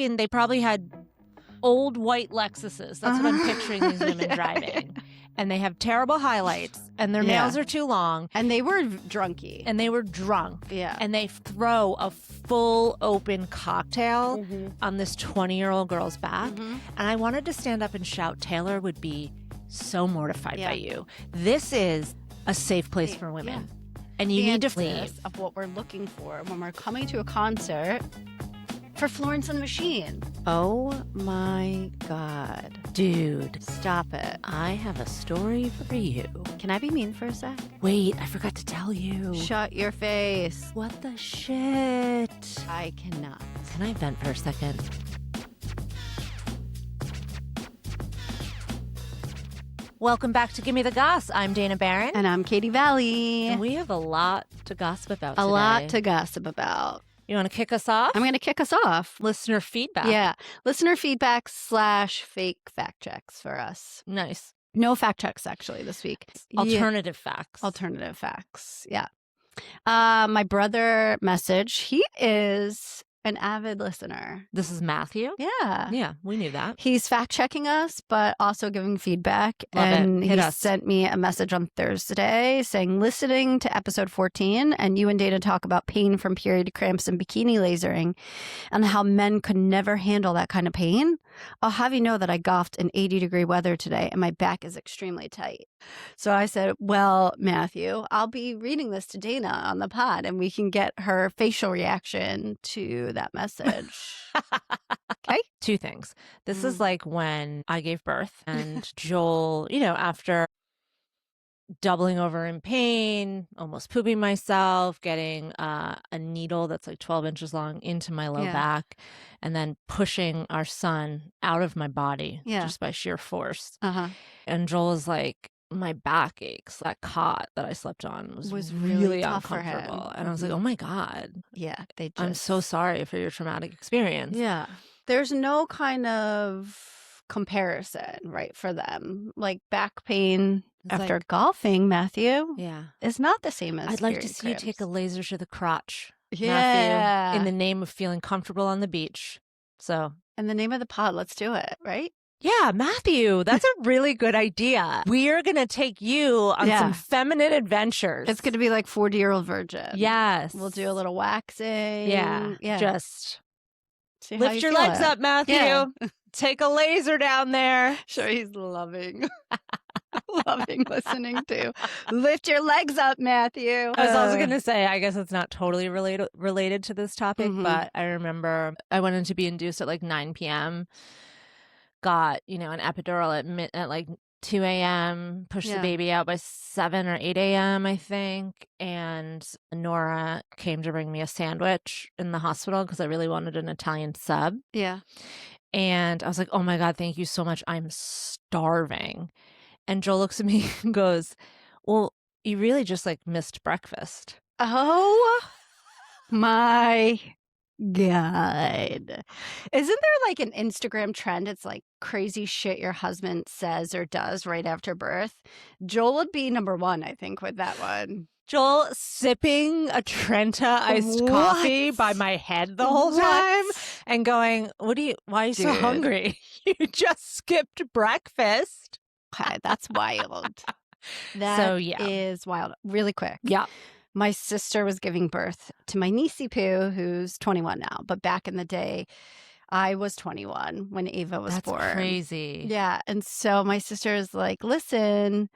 they probably had old white Lexuses. That's what I'm picturing these women driving. And they have terrible highlights, and their nails are too long. And they were drunky. And they were drunk. Yeah. And they throw a full open cocktail on this 20-year-old girl's back. And I wanted to stand up and shout, Taylor would be so mortified by you. This is a safe place for women. Yeah. And you need to leave. Of what we're looking for when we're coming to a concert for Florence and the Machine. Oh my God. Dude. Stop it. I have a story for you. Can I be mean for a sec? Wait, I forgot to tell you. Shut your face. What the shit? I cannot. Can I vent for a second? Welcome back to Gimme the Goss. I'm Dana Barron. And I'm Katie Valley. And we have a lot to gossip about today. A lot to gossip about. You want to kick us off? I'm going to kick us off. Listener feedback. Yeah. Listener feedback / fake fact checks for us. Nice. No fact checks, actually, this week. Alternative facts. Alternative facts. Yeah. My brother messaged. He is an avid listener. This is Matthew? Yeah. Yeah, we knew that. He's fact-checking us, but also giving feedback. Love and it. Hit he us. sent me a message on Thursday saying, listening to episode 14, and you and Dana talk about pain from period cramps and bikini lasering and how men could never handle that kind of pain. I'll have you know that I golfed in 80-degree weather today and my back is extremely tight. So I said, well, Matthew, I'll be reading this to Dana on the pod and we can get her facial reaction to that message. Okay? Two things. This is like when I gave birth and Joel, after doubling over in pain, almost pooping myself, getting a needle that's like 12 inches long into my low back, and then pushing our son out of my body just by sheer force. And Joel is like, my back aches. That cot that I slept on was really tough uncomfortable. for him. And I was like, oh my God. Yeah. I'm so sorry for your traumatic experience. Yeah. There's no kind of comparison, right, for them. Like back pain after golfing, Matthew, is not the same as I'd like to period see you cramps. take a laser to the crotch, Yeah. Matthew, in the name of feeling comfortable on the beach. So, in the name of the pod, let's do it, right? yeah, Matthew, that's a really good idea. We are going to take you on some feminine adventures. It's going to be like 40-year-old virgin. Yes. We'll do a little waxing. Yeah. Just see how lift you your feel legs it. up, Matthew. Yeah. Take a laser down there. Sure, he's loving. Loving listening to. Lift your legs up, Matthew. I was also going to say, I guess it's not totally related to this topic, but I remember I went in to be induced at like 9 p.m., got, an epidural at like 2 a.m., pushed the baby out by 7 or 8 a.m., I think. And Nora came to bring me a sandwich in the hospital because I really wanted an Italian sub. Yeah. And I was like, oh my God, thank you so much. I'm starving. And Joel looks at me and goes, well, you really just like missed breakfast. Oh my God. Isn't there like an Instagram trend? It's like crazy shit your husband says or does right after birth. Joel would be number one, I think, with that one. Joel sipping a Trenta iced coffee by my head the whole time and going, why are you so hungry? You just skipped breakfast. Okay, that's wild. That is wild. Really quick. Yeah. My sister was giving birth to my niecey Pooh, who's 21 now. But back in the day, I was 21 when Ava was born. That's crazy. Yeah. And so my sister is like, listen,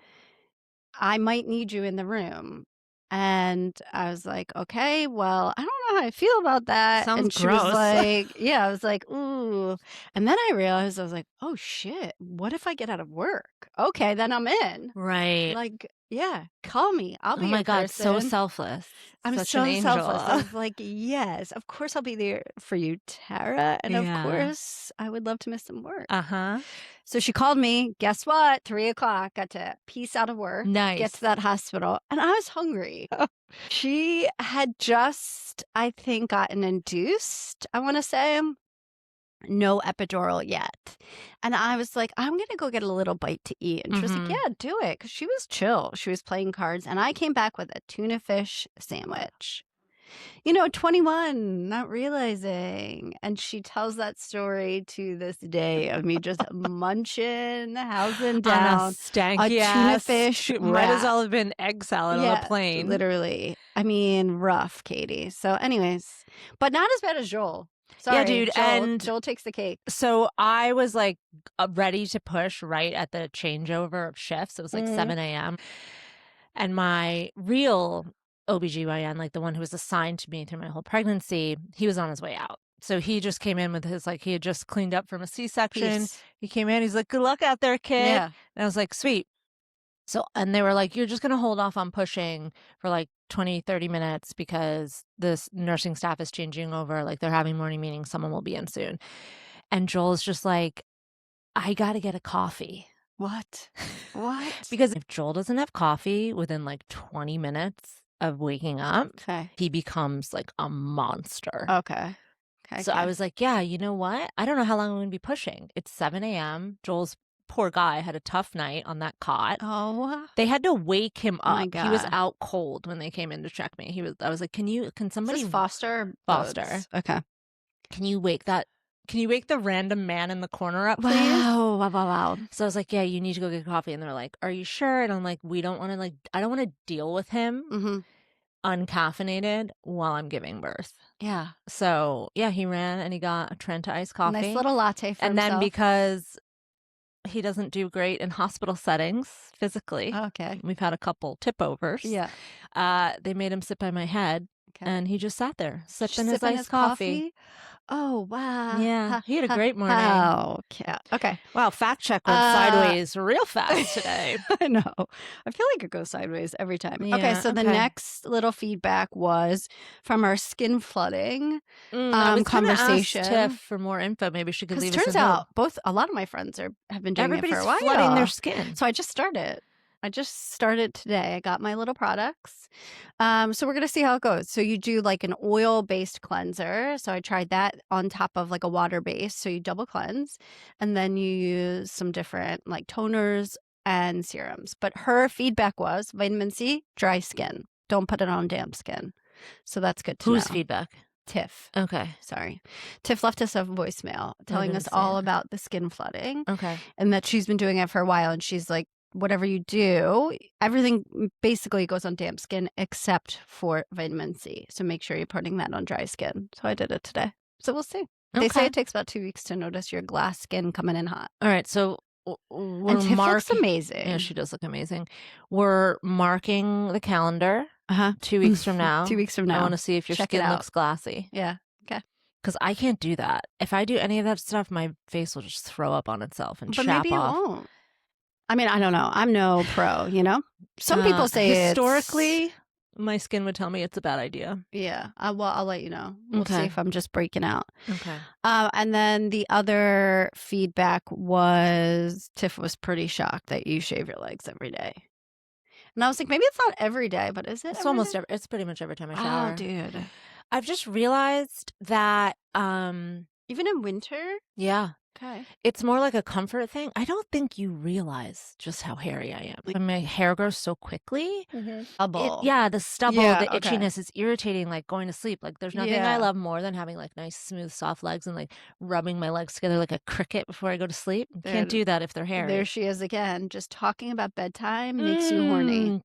I might need you in the room. And I was like, okay, well, I don't know how I feel about that. Sounds and she gross. was like, I was like, ooh. And then I realized, I was like, oh shit, what if I get out of work? Okay, then I'm in. Right. Like, yeah, call me. I'll be oh my your God, person. so selfless. I'm Such so an angel. selfless. I was like, yes, of course I'll be there for you, Tara. And of course, I would love to miss some work. So she called me. Guess what? 3:00. Got to peace out of work. Nice. Get to that hospital. And I was hungry. She had just, I think, gotten induced, I want to say. No epidural yet. And I was like, I'm going to go get a little bite to eat. And she was like, yeah, do it. Because she was chill. She was playing cards. And I came back with a tuna fish sandwich. 21, not realizing. And she tells that story to this day of me just munching, housing On a down a stanky tuna ass. fish Might as wrap. well have been egg salad on the Yeah, plane. literally. I mean, rough, Katie. So anyways, but not as bad as Joel. Sorry, Yeah, dude, and Joel takes the cake. so I was like ready to push right at the changeover of shifts. It was like 7 a.m. And my real OBGYN, like the one who was assigned to me through my whole pregnancy, he was on his way out. So he just came in with his, like, he had just cleaned up from a C-section. Peace. He came in, he's like, good luck out there, kid. Yeah. And I was like, sweet. So, and they were like, you're just going to hold off on pushing for like 20, 30 minutes because this nursing staff is changing over. Like they're having morning meetings. Someone will be in soon. And Joel's just like, I got to get a coffee. What? Because if Joel doesn't have coffee within like 20 minutes of waking up, Okay. he becomes like a monster. Okay. So I was like, yeah, you know what? I don't know how long I'm going to be pushing. It's 7 a.m. Joel's poor guy had a tough night on that cot. Oh. They had to wake him Oh my up. He was God. out cold when they came in to check me. I was like, can somebody Is this Foster? Or Foster. Boots? Okay. Can you wake the random man in the corner up, please? Wow. So I was like, yeah, you need to go get coffee. And they're like, are you sure? And I'm like, I don't want to deal with him uncaffeinated while I'm giving birth. Yeah. So yeah, he ran and he got a Trenta iced coffee. Nice little latte for and himself. then because he doesn't do great in hospital settings physically. Okay. We've had a couple tip overs. Yeah. They made him sit by my head. Okay. And he just sat there, sipping his Sipping iced coffee. Oh, wow. Yeah, he had a great morning. Oh, okay. Wow, fact check went sideways real fast today. I know. I feel like it goes sideways every time. Okay, Yeah, so the next little feedback was from our skin flooding I was conversation. Tiff for more info. Maybe she could leave us turns out a lot of my friends have been doing Everybody's it for a while. flooding their skin. So I just started today. I got my little products. So we're going to see how it goes. So you do like an oil-based cleanser. So I tried that on top of like a water base. So you double cleanse and then you use some different like toners and serums. But her feedback was vitamin C, dry skin. Don't put it on damp skin. So that's good to know. Whose feedback? Tiff. Okay. Sorry. Tiff left us a voicemail telling us all about the skin flooding. Okay. And that she's been doing it for a while. And she's like, whatever you do, everything basically goes on damp skin except for vitamin C. So make sure you're putting that on dry skin. So I did it today. So we'll see. They say it takes about 2 weeks to notice your glass skin coming in hot. All right. So and Tiff looks amazing. Yeah, she does look amazing. We're marking the calendar 2 weeks from now. 2 weeks from now. I want to see if your skin looks glassy. Yeah. Okay. Because I can't do that. If I do any of that stuff, my face will just throw up on itself and but chap maybe off. It won't. I mean, I don't know. I'm no pro, Some people say historically, my skin would tell me it's a bad idea. Yeah. Well, I'll let you know. We'll see if I'm just breaking out. Okay. And then the other feedback was Tiff was pretty shocked that you shave your legs every day. And I was like, maybe it's not every day, but is it? It's pretty much every time I shower. Oh, dude. I've just realized that even in winter? Yeah. Okay. It's more like a comfort thing. I don't think you realize just how hairy I am. Like, my hair grows so quickly. Stubble. The stubble, the itchiness is irritating, like going to sleep. Like there's nothing I love more than having like nice, smooth, soft legs and like rubbing my legs together like a cricket before I go to sleep. Can't do that if they're hairy. There she is again. Just talking about bedtime makes you horny.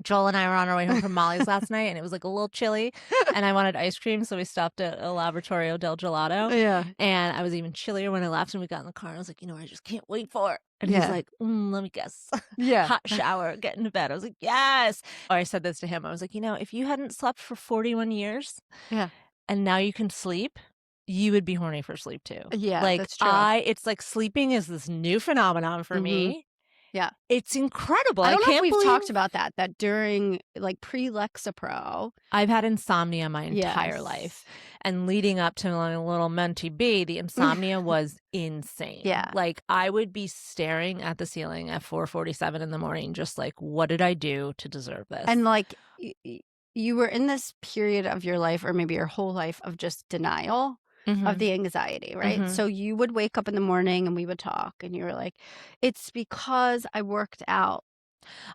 Joel and I were on our way home from Molly's last night, and it was like a little chilly, and I wanted ice cream, so we stopped at a Laboratorio del Gelato. Yeah. And I was even chillier when I left, and we got in the car, and I was like, I just can't wait for it. And he's like, let me guess. Yeah. Hot shower, get into bed. I was like, yes. Or I said this to him. I was like, if you hadn't slept for 41 years, and now you can sleep, you would be horny for sleep too. Yeah, like that's true. It's like sleeping is this new phenomenon for me. Yeah. It's incredible. I don't know if we've talked about that during like pre-Lexapro. I've had insomnia my entire life. And leading up to my little mentee B, the insomnia was insane. Yeah. Like I would be staring at the ceiling at 4:47 in the morning, just like, what did I do to deserve this? And like you were in this period of your life or maybe your whole life of just denial. Of the anxiety, right? So you would wake up in the morning and we would talk and you were like, it's because I worked out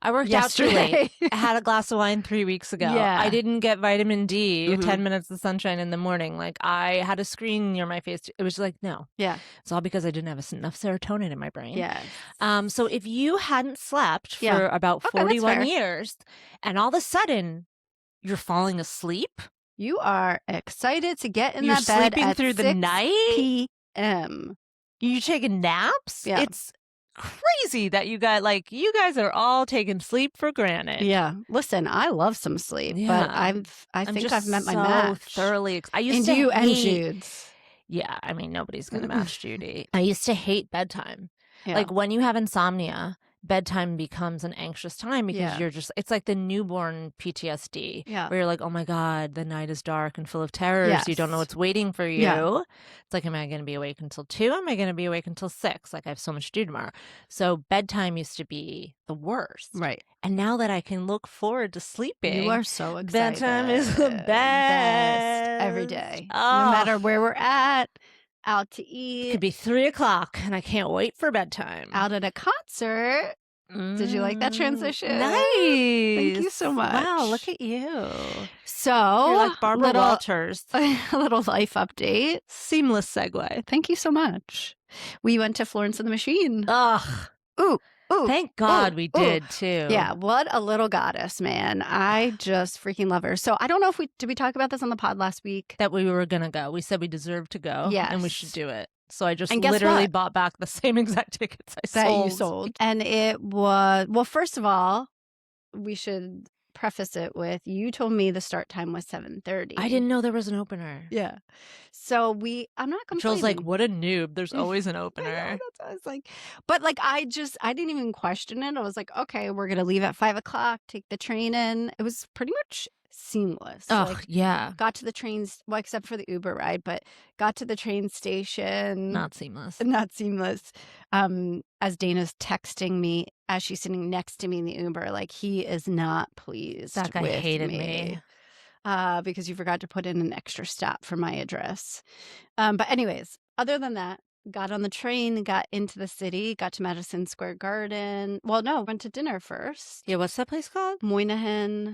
I worked out too late. I had a glass of wine 3 weeks ago. Yeah. I didn't get vitamin D, Mhm. 10 minutes of sunshine in the morning. Like, I had a screen near my face. It was like, no. Yeah. It's all because I didn't have enough serotonin in my brain. Yes. So if you hadn't slept for Yeah. about Okay, that's 41 fair. years and all of a sudden you're falling asleep, You are excited to get in you're that bed sleeping at through the 6 night, p.m. you taking naps, Yeah. it's crazy that you guys are all taking sleep for granted. Yeah. Listen, I love some sleep, but Yeah. I I'm think just I've met my so match. thoroughly I used And to you and hate Jude's. Yeah, I mean, nobody's going to match Judy. I used to hate bedtime. Yeah. Like, when you have insomnia, bedtime becomes an anxious time because Yeah. you're just, it's like the newborn PTSD. Yeah. Where you're like, oh my God, the night is dark and full of terrors. You don't know Yes. what's waiting for you. Yeah. It's like, am I going to be awake until 2? Am I going to be awake until 6? Like, I have so much to do tomorrow. So bedtime used to be the worst. Right. And now that I can look forward to sleeping, You are so excited. bedtime is the best. Every day. Oh. No matter where we're at, out to It eat, could be 3 o'clock and I can't wait for bedtime. out at a concert. Did you like that transition? Nice. Thank you so much. Wow, look at you. So, You're like Barbara Walters. a little life update. Seamless segue. Thank you so much. We went to Florence and the Machine. Ugh. Ooh. Thank God we did too. Yeah, what a little goddess, man. I just freaking love her. So I don't know if did we talk about this on the pod last week? That we were going to go. We said we deserved to go. Yes. And we should do it. So I just And guess literally what? bought back the same exact tickets That you sold. And it was, well, first of all, we should preface it with, you told me the start time was 7:30. I didn't know there was an opener. Yeah. So I'm not complaining. Joel's like, what a noob. There's always an I know, opener. that's what I was like. But like, I didn't even question it. I was like, okay, we're going to leave at 5 o'clock, take the train in. It was pretty much seamless. Oh, Like, yeah. got to the trains, well, except for the Uber ride, but got to the train station. Not seamless. Not seamless. As Dana's texting me as she's sitting next to me in the Uber, like, he is not pleased. That guy with hated me. Because you forgot to put in an extra stop for my address. But anyways, other than that, got on the train, got into the city, got to Madison Square Garden. Well, no, went to dinner first. Yeah, what's that place called? Moynihan.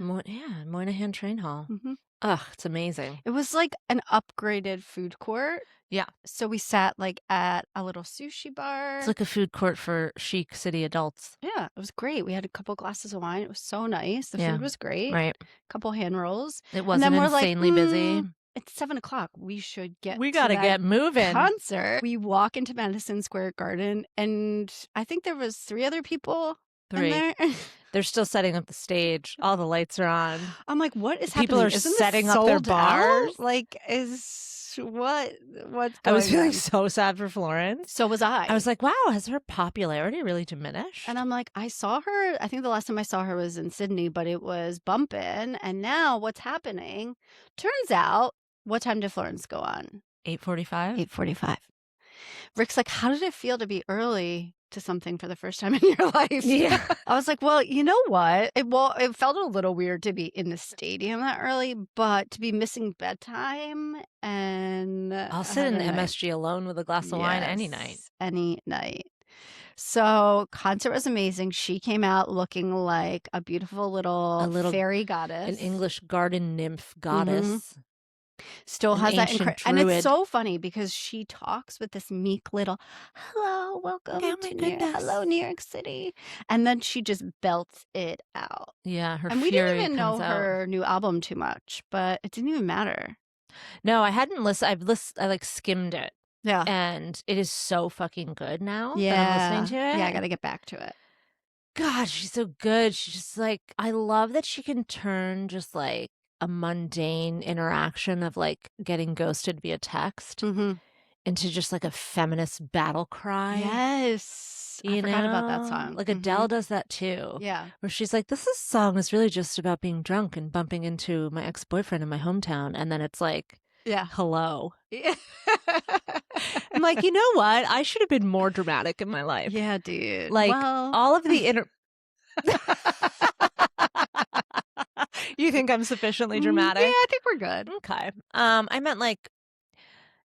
Moynihan Train Hall. Mm-hmm. Ugh, it's amazing. It was like an upgraded food court. Yeah. So we sat like at a little sushi bar. It's like a food court for chic city adults. Yeah, it was great. We had a couple glasses of wine. It was so nice. The Yeah. food was great. Right. A couple hand rolls. It wasn't we're insanely busy. It's 7 o'clock. We should get We to got to that get moving. concert. We walk into Madison Square Garden, and I think there was 3 other people 3. in there. They're still setting up the stage. All the lights are on. I'm like, what is People happening? are Isn't this setting up their sold bars. out? Like, what's going I was feeling on? so sad for Florence. So was I. I was like, wow, has her popularity really diminished? And I'm like, I saw her. I think the last time I saw her was in Sydney, but it was bumping. And now what's happening? Turns out, what time did Florence go on? 8:45? 8:45. Rick's like, how did it feel to be early to something for the first time in your life? Yeah. I was like, well, you know what? It felt a little weird to be in the stadium that early, but to be missing bedtime and I'll sit in MSG alone with a glass of wine any night. Yes, any night. So concert was amazing. She came out looking like a beautiful little fairy goddess. An English garden nymph goddess. Still An has that ancient and druid. it's so funny because she talks with this meek little hello, welcome Oh my to goodness. hello New York City, and then she just belts it out. Yeah, her And we fury didn't even know comes out. her new album too much, but it didn't even matter. No, I hadn't listened. I like skimmed it, Yeah, and it is so fucking good now that I'm yeah, listening to it. yeah. I got to get back to it. God, she's so good. She's just like, I love that she can turn just like a mundane interaction of like getting ghosted via text Mm-hmm. into just like a feminist battle cry. Yes, I You forgot about that know? song. Like Mhm. Adele does that too. Yeah, Where she's like, this song is really just about being drunk and bumping into my ex-boyfriend in my hometown. And then it's like, yeah. hello. Yeah. I'm like, you know what? I should have been more dramatic in my life. Yeah, dude. Like, well, all of the inner... You think I'm sufficiently dramatic? Yeah, I think we're good. Okay. I meant like,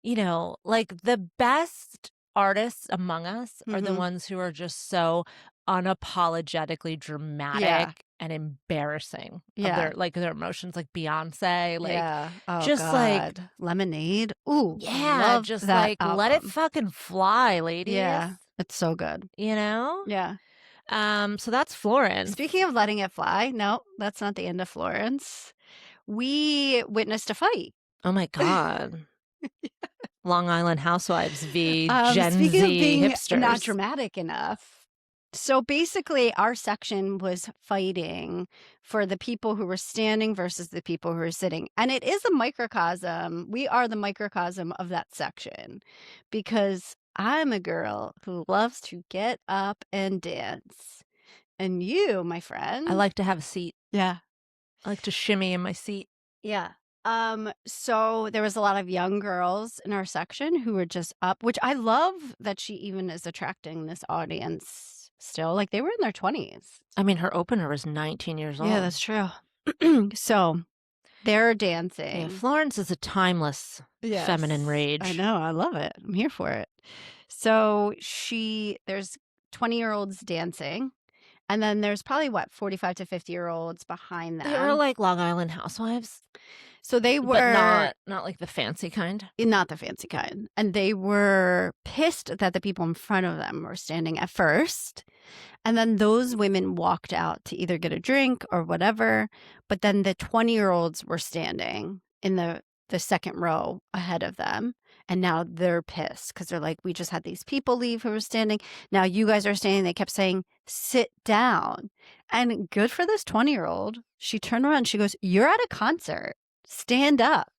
you know, like the best artists among us are the Mhm. ones who are just so unapologetically dramatic and embarrassing of their emotions, like Beyonce, like Oh just God. like Lemonade. Ooh, yeah, love just that like let it album. fucking fly, ladies. Yeah, it's so good. You know? Yeah. So that's Florence. Speaking of letting it fly, no, that's not the end of Florence. We witnessed a fight. Oh my God. Long Island Housewives v. Gen Speaking of Z being hipsters. not dramatic enough. So basically, our section was fighting for the people who were standing versus the people who were sitting. And it is a microcosm. We are the microcosm of that section because I'm a girl who loves to get up and dance. And you, my friend. I like to have a seat. Yeah. I like to shimmy in my seat. Yeah. So there was a lot of young girls in our section who were just up, which I love that she even is attracting this audience still. Like they were in their 20s. I mean, her opener was 19 years old. Yeah, that's true. So they're dancing. Yeah, Florence is a timeless feminine rage. I know. I love it. I'm here for it. So there's 20-year-olds dancing. And then there's probably 45 to 50-year-olds behind them. They were like Long Island Housewives. So they were, but not like the fancy kind. Not the fancy kind. And they were pissed that the people in front of them were standing at first. And then those women walked out to either get a drink or whatever. But then the 20-year-olds were standing in the second row ahead of them. And now they're pissed because they're like, we just had these people leave who were standing. Now you guys are standing. They kept saying, sit down. And good for this 20-year-old. She turned around. She goes, you're at a concert. Stand up.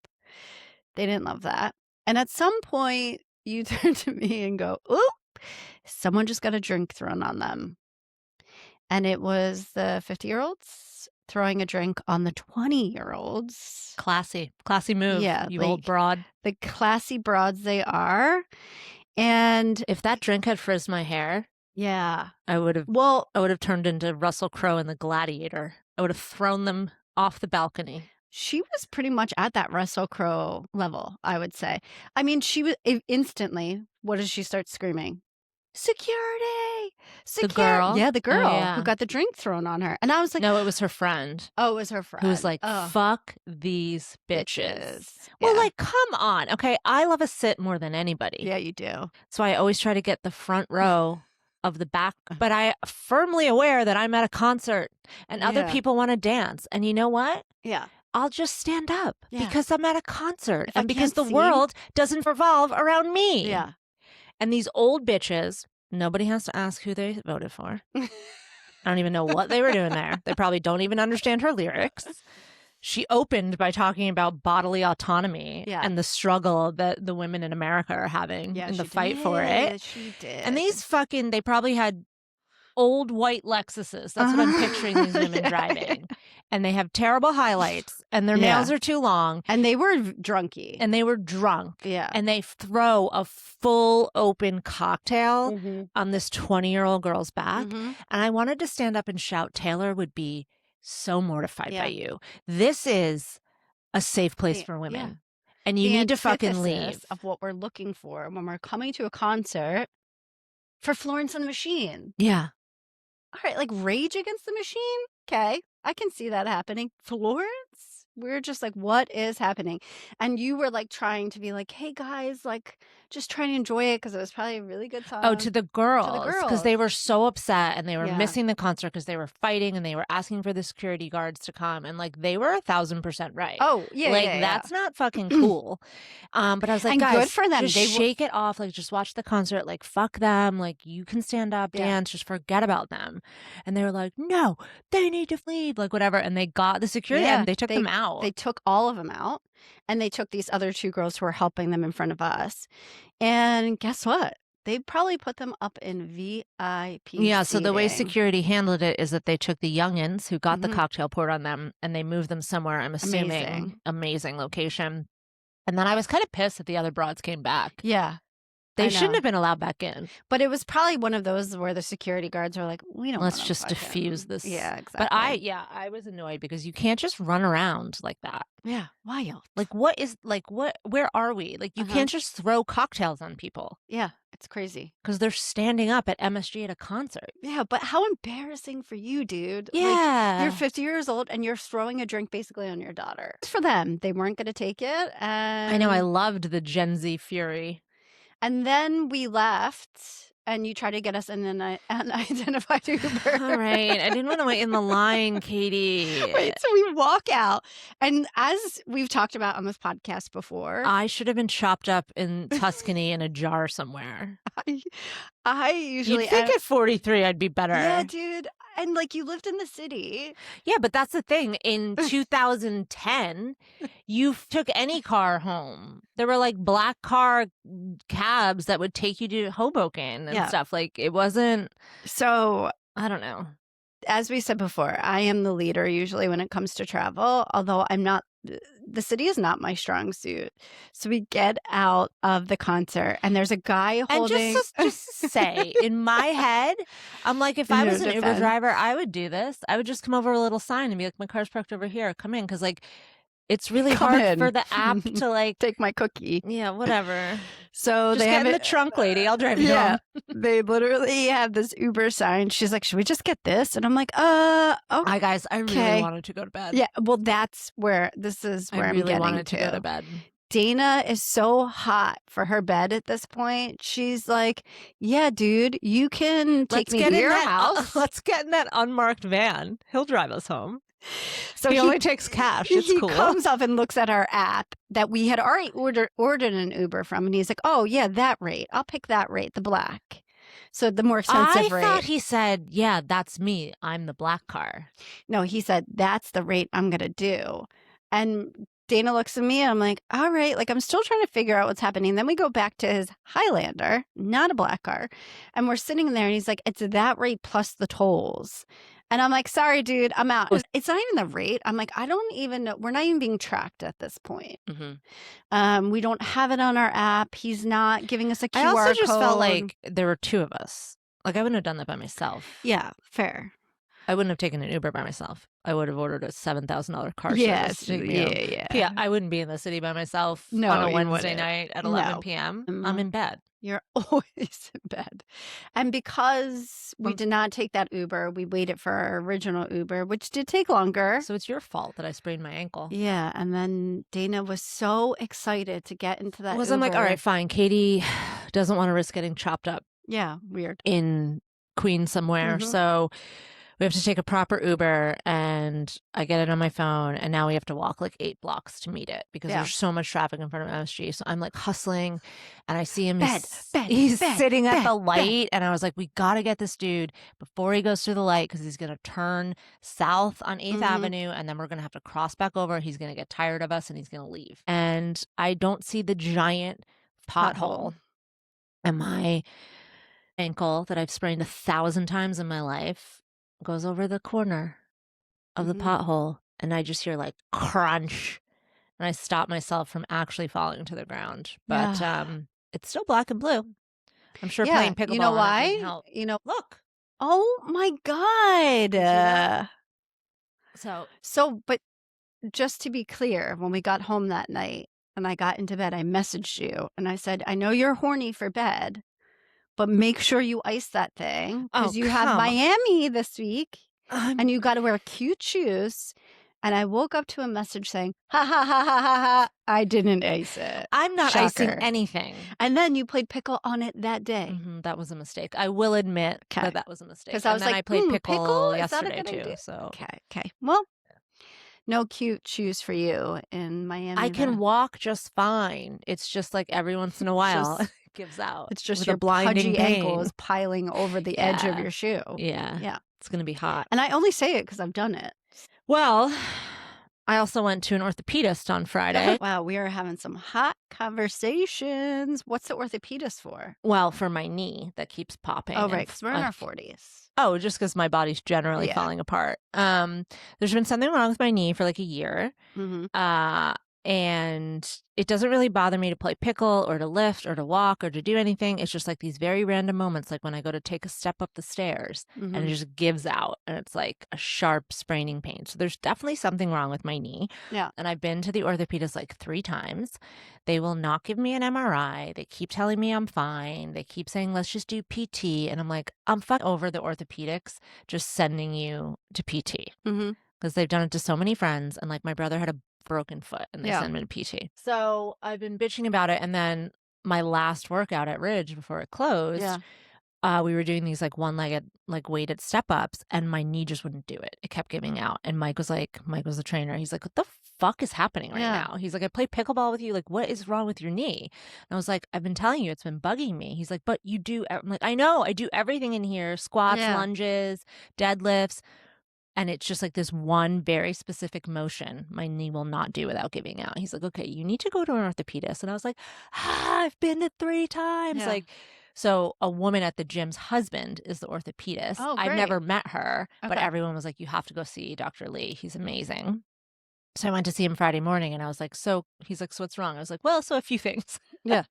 They didn't love that. And at some point, you turn to me and go, ooh, someone just got a drink thrown on them. And it was the 50-year-olds throwing a drink on the 20-year-olds. Classy move. Yeah, you like, old broad. The classy broads they are. And if that drink had frizzed my hair, yeah, I would have turned into Russell Crowe in The Gladiator. I would have thrown them off the balcony. She was pretty much at that Russell Crowe level, I would say. I mean, she was instantly, what does she start screaming? Security! The girl? Yeah, the girl who got the drink thrown on her. And I was like... No, it was her friend. Oh, it was her friend. Who was like, fuck these bitches. Yeah. Well, like, come on. Okay, I love a sit more than anybody. Yeah, you do. So I always try to get the front row of the back. But I firmly aware that I'm at a concert and other people want to dance. And you know what? Yeah. I'll just stand up because I'm at a concert and because the sing, world doesn't revolve around me. Yeah. And these old bitches, nobody has to ask who they voted for. I don't even know what they were doing there. They probably don't even understand her lyrics. She opened by talking about bodily autonomy and the struggle that the women in America are having in the fight for it. She did. And they probably had old white Lexuses. That's what I'm picturing these women driving. And they have terrible highlights and their nails are too long. And they were drunky. And they were drunk. Yeah. And they throw a full open cocktail on this 20-year-old girl's back. And I wanted to stand up and shout, Taylor would be so mortified by you. This is a safe place for women. Yeah. And you need to fucking leave. Of what we're looking for when we're coming to a concert for Florence and the Machine. Yeah. All right, like Rage Against the Machine? Okay, I can see that happening. Florence? We're just like, what is happening? And you were like trying to be like, hey guys, like just trying to enjoy it because it was probably a really good song. Oh, to the girls. Because they were so upset and they were missing the concert because they were fighting and they were asking for the security guards to come. And like they were 1,000% right. Oh, yeah. Like that's not fucking cool. But I was like, guys, good for them. Just shake it off. Like just watch the concert. Like fuck them. Like you can stand up, dance, just forget about them. And they were like, no, they need to leave. Like whatever. And they got the security and they took them out. They took all of them out and they took these other two girls who were helping them in front of us. And guess what? They probably put them up in VIP Yeah, so the way seating. security handled it is that they took the youngins who got the cocktail poured on them and they moved them somewhere, I'm assuming, amazing location. And then I was kind of pissed that the other broads came back. Yeah. They I shouldn't know. have been allowed back in. But it was probably one of those where the security guards are like, we don't Let's wanna just fucking-" diffuse this. Yeah, exactly. But I was annoyed because you can't just run around like that. Yeah, wild. Like, where are we? Like, you Uh-huh. can't just throw cocktails on people Yeah, it's crazy. because they're standing up at MSG at a concert. Yeah, but how embarrassing for you, dude. Like, Yeah. you're 50 years old and you're throwing a drink basically on your daughter. For them, they weren't going to take it. And I know. I loved the Gen Z fury. And then we left and you tried to get us in an unidentified Uber. All right. I didn't want to wait in the line, Katie. Wait, so we walk out. And as we've talked about on this podcast before, I should have been chopped up in Tuscany in a jar somewhere. I usually You'd think at 43 I'd be better. Yeah, dude. And like you lived in the city. Yeah, but that's the thing. In 2010, you took any car home. There were like black car cabs that would take you to Hoboken and stuff. Like it wasn't. So I don't know. As we said before, I am the leader usually when it comes to travel, although I'm not. The city is not my strong suit. So we get out of the concert and there's a guy holding. And just to say, in my head, I'm like, if I was an Uber driver, I would do this. I would just come over a little sign and be like, my car's parked over here. Come in. Because like, it's really hard for the app to like take my cookie. Yeah, whatever. So just they get have in the trunk, lady. I'll drive you home. They literally have this Uber sign. She's like, should we just get this? And I'm like, okay. Hi guys, I really wanted to go to bed. Yeah, well, that's where I'm really wanted to go to bed. Dana is so hot for her bed at this point. She's like, yeah, dude, you can take me to your house. Let's get in that unmarked van. He'll drive us home. So he only takes cash. It's cool. He comes up and looks at our app that we had already ordered an Uber from. And he's like, oh, yeah, that rate. I'll pick that rate, the black. So the more expensive rate. I thought he said, yeah, that's me. I'm the black car. No, he said, that's the rate I'm going to do. And Dana looks at me and I'm like, all right, like I'm still trying to figure out what's happening. Then we go back to his Highlander, not a black car. And we're sitting there and he's like, it's that rate plus the tolls. And I'm like, sorry, dude, I'm out. It's not even the rate. I'm like, I don't even know. We're not even being tracked at this point. Mm-hmm. We don't have it on our app. He's not giving us a QR code. I also just felt like there were two of us. Like I wouldn't have done that by myself. Yeah, fair. I wouldn't have taken an Uber by myself. I would have ordered a $7,000 car service. To take me home. Yeah, I wouldn't be in the city by myself on a Wednesday night at 11 p.m. Mm-hmm. I'm in bed. You're always in bed. And because we did not take that Uber, we waited for our original Uber, which did take longer. So it's your fault that I sprained my ankle. Yeah. And then Dana was so excited to get into that Uber. I'm like, all right, fine. Katie doesn't want to risk getting chopped up. Yeah, weird. In Queens somewhere. Mm-hmm. So we have to take a proper Uber and I get it on my phone and now we have to walk like 8 blocks to meet it because there's so much traffic in front of MSG. So I'm like hustling and I see him. He's sitting at the light and I was like, we got to get this dude before he goes through the light because he's going to turn south on 8th Avenue and then we're going to have to cross back over. He's going to get tired of us and he's going to leave. And I don't see the giant pothole and my ankle that I've sprained 1,000 times in my life goes over the corner of the pothole and I just hear like crunch and I stop myself from actually falling to the ground. But it's still black and blue. I'm sure playing pickleball. You know why? You know, look. Oh my God. So, but just to be clear, when we got home that night and I got into bed, I messaged you and I said, I know you're horny for bed, but make sure you ice that thing because you have Miami this week and you got to wear cute shoes. And I woke up to a message saying, ha, ha, ha, ha, ha, ha. I didn't ice it. I'm not icing anything. And then you played pickle on it that day. That was a mistake. I will admit that was a mistake. Because I was like, I played pickle yesterday too. Idea? So Okay. Well, no cute shoes for you in Miami. I can walk just fine. It's just like every once in a while it gives out. It's just your blinding ankle is piling over the edge of your shoe. Yeah. It's going to be hot. And I only say it because I've done it. Well, I also went to an orthopedist on Friday. Wow, we are having some hot conversations. What's the orthopedist for? Well, for my knee that keeps popping. Oh, right, because we're in our 40s. Oh, just because my body's generally falling apart. There's been something wrong with my knee for like a year. And it doesn't really bother me to play pickle or to lift or to walk or to do anything. It's just like these very random moments, like when I go to take a step up the stairs and it just gives out and it's like a sharp spraining pain. So there's definitely something wrong with my knee. Yeah. And I've been to the orthopedist like 3 times. They will not give me an MRI. They keep telling me I'm fine. They keep saying, let's just do PT. And I'm like, I'm fucking over the orthopedics just sending you to PT. Because they've done it to so many friends. And like my brother had a broken foot and they sent him to PT. So I've been bitching about it. And then my last workout at Ridge before it closed, we were doing these like one-legged, like weighted step ups and my knee just wouldn't do it. It kept giving out. And Mike was the trainer. He's like, what the fuck is happening right now? He's like, I play pickleball with you. Like, what is wrong with your knee? And I was like, I've been telling you, it's been bugging me. He's like, but you do. I'm like, I know, I do everything in here, squats, lunges, deadlifts. And it's just like this one very specific motion my knee will not do without giving out. He's like, okay, you need to go to an orthopedist. And I was like, I've been to 3 times. Like, so a woman at the gym's husband is the orthopedist. Oh, I've great. never met her, but Okay. everyone was like, you have to go see Dr. Lee. He's amazing. So I went to see him Friday morning and I was like, he's like, so what's wrong? I was like, well, so a few things. Yeah.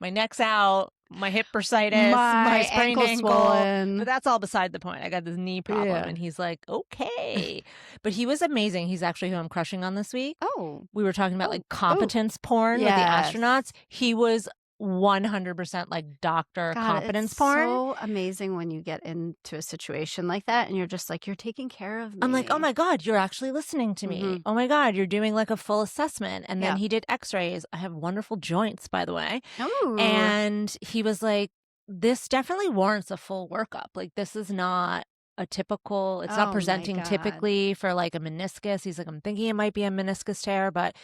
My neck's out, my hip bursitis, my sprained ankle. swollen. But that's all beside the point. I got this knee problem. Yeah. And he's like, okay. But he was amazing. He's actually who I'm crushing on this week. Oh. We were talking about like competence porn with the astronauts. He was 100% like doctor competence porn. It's so amazing when you get into a situation like that and you're just like, you're taking care of me. I'm like, oh my God, you're actually listening to me. Oh my God, you're doing like a full assessment. And then he did x-rays. I have wonderful joints, by the way. Oh. And he was like, this definitely warrants a full workup. Like, this is not a typical, it's not presenting typically for like a meniscus. He's like, I'm thinking it might be a meniscus tear, but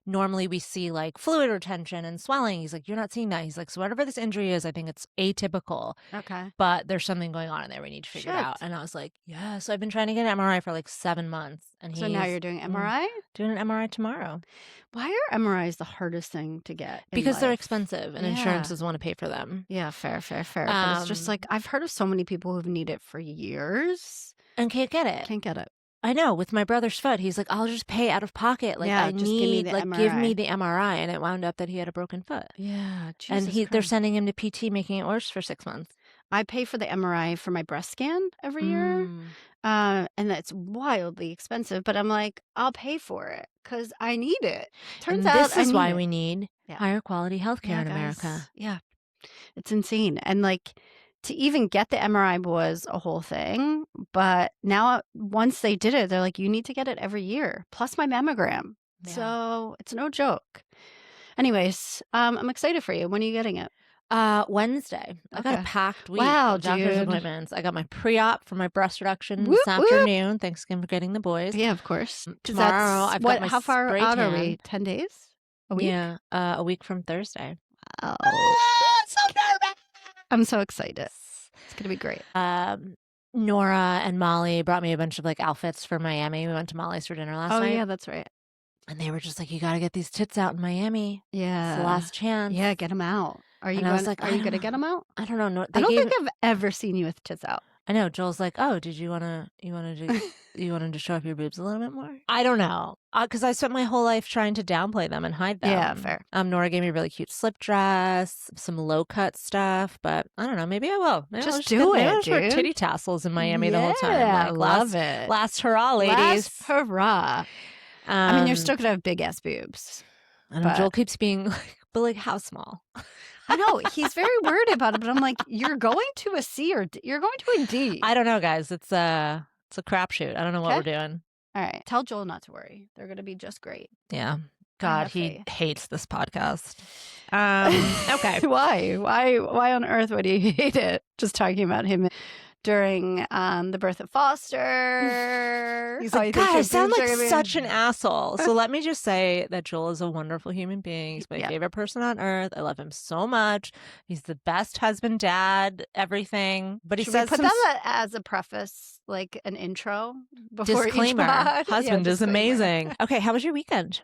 normally we see like fluid retention and swelling. He's like, you're not seeing that. He's like, so whatever this injury is, I think it's atypical. Okay. But there's something going on in there. We need to figure it out. And I was like, yeah. So I've been trying to get an MRI for like 7 months. And so now you're doing MRI? Doing an MRI tomorrow. Why are MRIs the hardest thing to get? Because they're expensive and insurance doesn't want to pay for them. Yeah, fair. But it's just like, I've heard of so many people who've needed it for years. And can't get it. Can't get it. I know, with my brother's foot, he's like, I'll just pay out of pocket. Like, I need, give me the MRI. And it wound up that he had a broken foot. Yeah, Jesus And they're sending him to PT, making it worse for 6 months. I pay for the MRI for my breast scan every year. And that's wildly expensive. But I'm like, I'll pay for it because I need it. Turns out this is why we need higher quality healthcare in America. Yeah, it's insane. And like, to even get the MRI was a whole thing. But now, once they did it, they're like, you need to get it every year, plus my mammogram. Yeah. So it's no joke. Anyways, I'm excited for you. When are you getting it? Wednesday. I got a packed week of doctor's appointments. I got my pre-op for my breast reduction this afternoon. Thanks again for getting the boys. Yeah, of course. Tomorrow, I've got my how far spray out tan. are we? 10 days? A week? Yeah, a week from Thursday. Wow. So nervous. I'm so excited. It's going to be great. Nora and Molly brought me a bunch of like outfits for Miami. We went to Molly's for dinner last night. Oh, yeah, that's right. And they were just like, you got to get these tits out in Miami. Yeah. It's the last chance. Yeah, get them out. Are you going to get them out? I don't know. No, I don't think I've ever seen you with tits out. I know. Joel's like, oh, did you wanted to show off your boobs a little bit more? I don't know. Because I spent my whole life trying to downplay them and hide them. Yeah, fair. Nora gave me a really cute slip dress, some low cut stuff, but I don't know. Maybe I will. Maybe just do it, I'll just wear titty tassels in Miami the whole time. Yeah, love it. Last hurrah, ladies. Last hurrah. I mean, you're still gonna have big ass boobs. I know, Joel keeps being like, but like how small? I know he's very worried about it, but I'm like, you're going to a C or you're going to a D. I don't know, guys. It's a crapshoot. I don't know what we're doing. All right, tell Joel not to worry. They're gonna be just great. Yeah. God, he hates this podcast. Okay. Why on earth would he hate it? Just talking about him during the birth of Foster. He's like, God, I sound like such an asshole. So let me just say that Joel is a wonderful human being. He's my favorite person on earth. I love him so much. He's the best husband, dad, everything. But he says put that as a preface, like an intro before disclaimer. each pod? Husband is amazing. Okay, how was your weekend?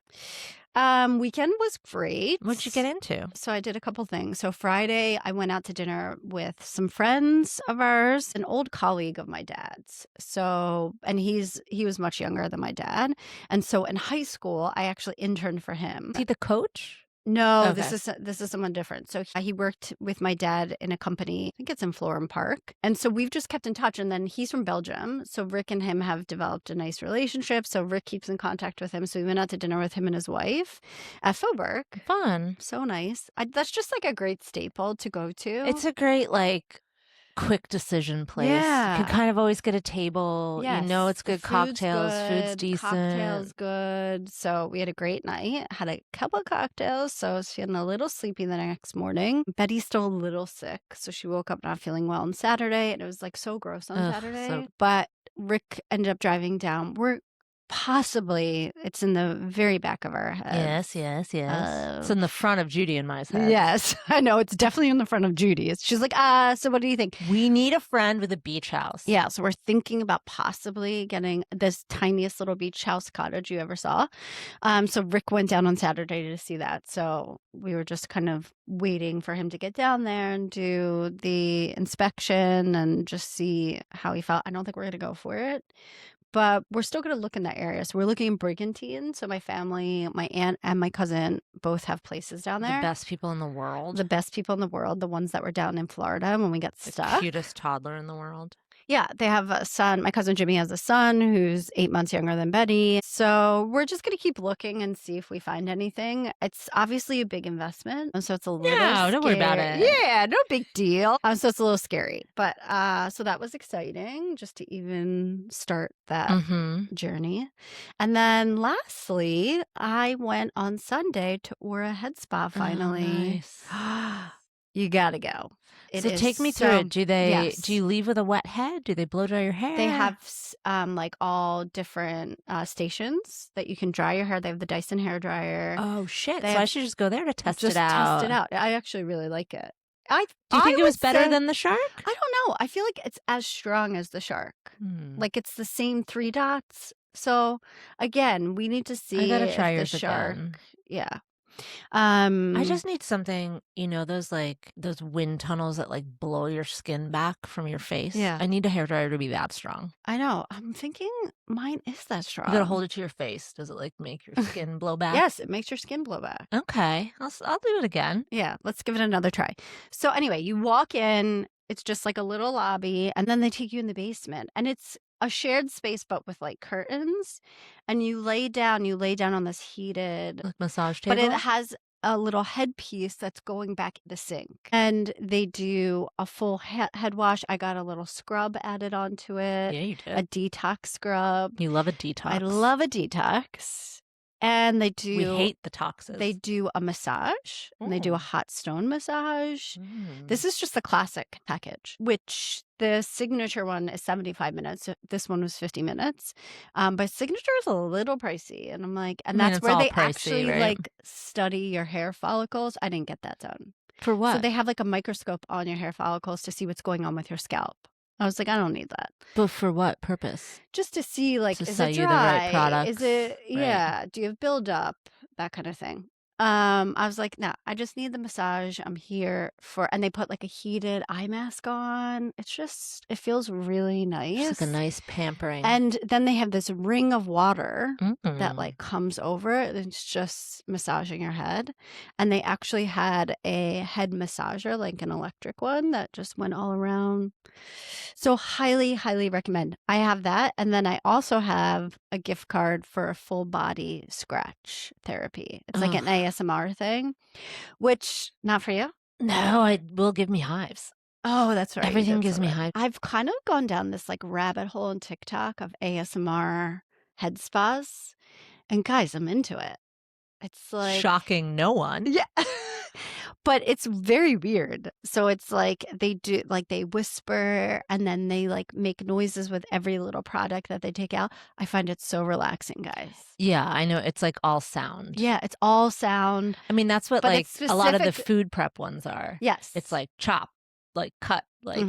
Weekend was great. What'd you get into? So I did a couple things. So Friday, I went out to dinner with some friends of ours, an old colleague of my dad's. So, and he was much younger than my dad. And so in high school, I actually interned for him. Is he the coach? No, Okay. this is someone different. So he worked with my dad in a company, I think it's in Florham Park. And so we've just kept in touch. And then he's from Belgium. So Rick and him have developed a nice relationship. So Rick keeps in contact with him. So we went out to dinner with him and his wife at Philburg. Fun. So nice. That's just like a great staple to go to. It's a great, like, quick decision place. Yeah. You can kind of always get a table. Yes. You know it's good. The cocktails. Food's good, decent. Cocktails good. So we had a great night. Had a couple of cocktails. So I was feeling a little sleepy the next morning. Betty's still a little sick. So she woke up not feeling well on Saturday. And it was like so gross on Saturday. But Rick ended up driving down. It's in the very back of our heads. Yes. It's in the front of Judy and my head. Yes, I know. It's definitely in the front of Judy. She's like, so what do you think? We need a friend with a beach house. Yeah, so we're thinking about possibly getting this tiniest little beach house cottage you ever saw. So Rick went down on Saturday to see that. So we were just kind of waiting for him to get down there and do the inspection and just see how he felt. I don't think we're going to go for it. But we're still going to look in that area. So we're looking in Brigantine. So my family, my aunt and my cousin both have places down there. The best people in the world. The best people in the world. The ones that were down in Florida when we got stuck. The cutest toddler in the world. Yeah, they have a son. My cousin Jimmy has a son who's 8 months younger than Betty. So we're just going to keep looking and see if we find anything. It's obviously a big investment. So it's a little scary. Don't worry about it. Yeah, no big deal. So it's a little scary. But so that was exciting just to even start that journey. And then lastly, I went on Sunday to Aura Head Spa finally. Oh, nice. You got to go. So take me through it. Do you leave with a wet head? Do they blow dry your hair? They have like all different stations that you can dry your hair. They have the Dyson hair dryer. Oh shit! I should just go there to test it out. Test it out. I actually really like it. Do you think it was better than the Shark? I don't know. I feel like it's as strong as the Shark. Like it's the same 3 dots. So again, we need to see. I gotta try if yours the Shark. again. Yeah. I just need something, those wind tunnels that like blow your skin back from your face. Yeah. I need a hairdryer to be that strong. I know. I'm thinking mine is that strong. You gotta hold it to your face. Does it like make your skin blow back? Yes, it makes your skin blow back. Okay. I'll do it again. Yeah, let's give it another try. So anyway, you walk in, it's just like a little lobby, and then they take you in the basement. And it's a shared space, but with like curtains. And you lay down on this heated like massage table. But it has a little headpiece that's going back in the sink. And they do a full head wash. I got a little scrub added onto it. Yeah, you did. A detox scrub. You love a detox. I love a detox. And they do. We hate the toxins. They do a massage. And they do a hot stone massage. This is just the classic package, which the signature one is 75 minutes. This one was 50 minutes. But signature is a little pricey. And I'm like, that's where they actually like study your hair follicles. I didn't get that done. For what? So they have like a microscope on your hair follicles to see what's going on with your scalp. I was like, I don't need that. But for what purpose? Just to see, like, to is sell it you dry? the right products. Is it, right. yeah, do you have buildup? That kind of thing. I was like, no, I just need the massage. I'm here for, and they put like a heated eye mask on. It's just, it feels really nice. Just like a nice pampering. And then they have this ring of water that like comes over it. It's just massaging your head. And they actually had a head massager, like an electric one that just went all around. So highly, highly recommend. I have that. And then I also have a gift card for a full body scratch therapy. It's like an ASMR thing, which not for you. No, it will give me hives. Oh, that's right. Everything gives me hives. I've kind of gone down this like rabbit hole on TikTok of ASMR head spas. And guys, I'm into it. It's like shocking no one. Yeah. But it's very weird. So it's like they do, like they whisper and then they like make noises with every little product that they take out. I find it so relaxing, guys. Yeah, I know. It's like all sound. Yeah, it's all sound. I mean, that's what like a lot of the food prep ones are. Yes. It's like chop, like cut, like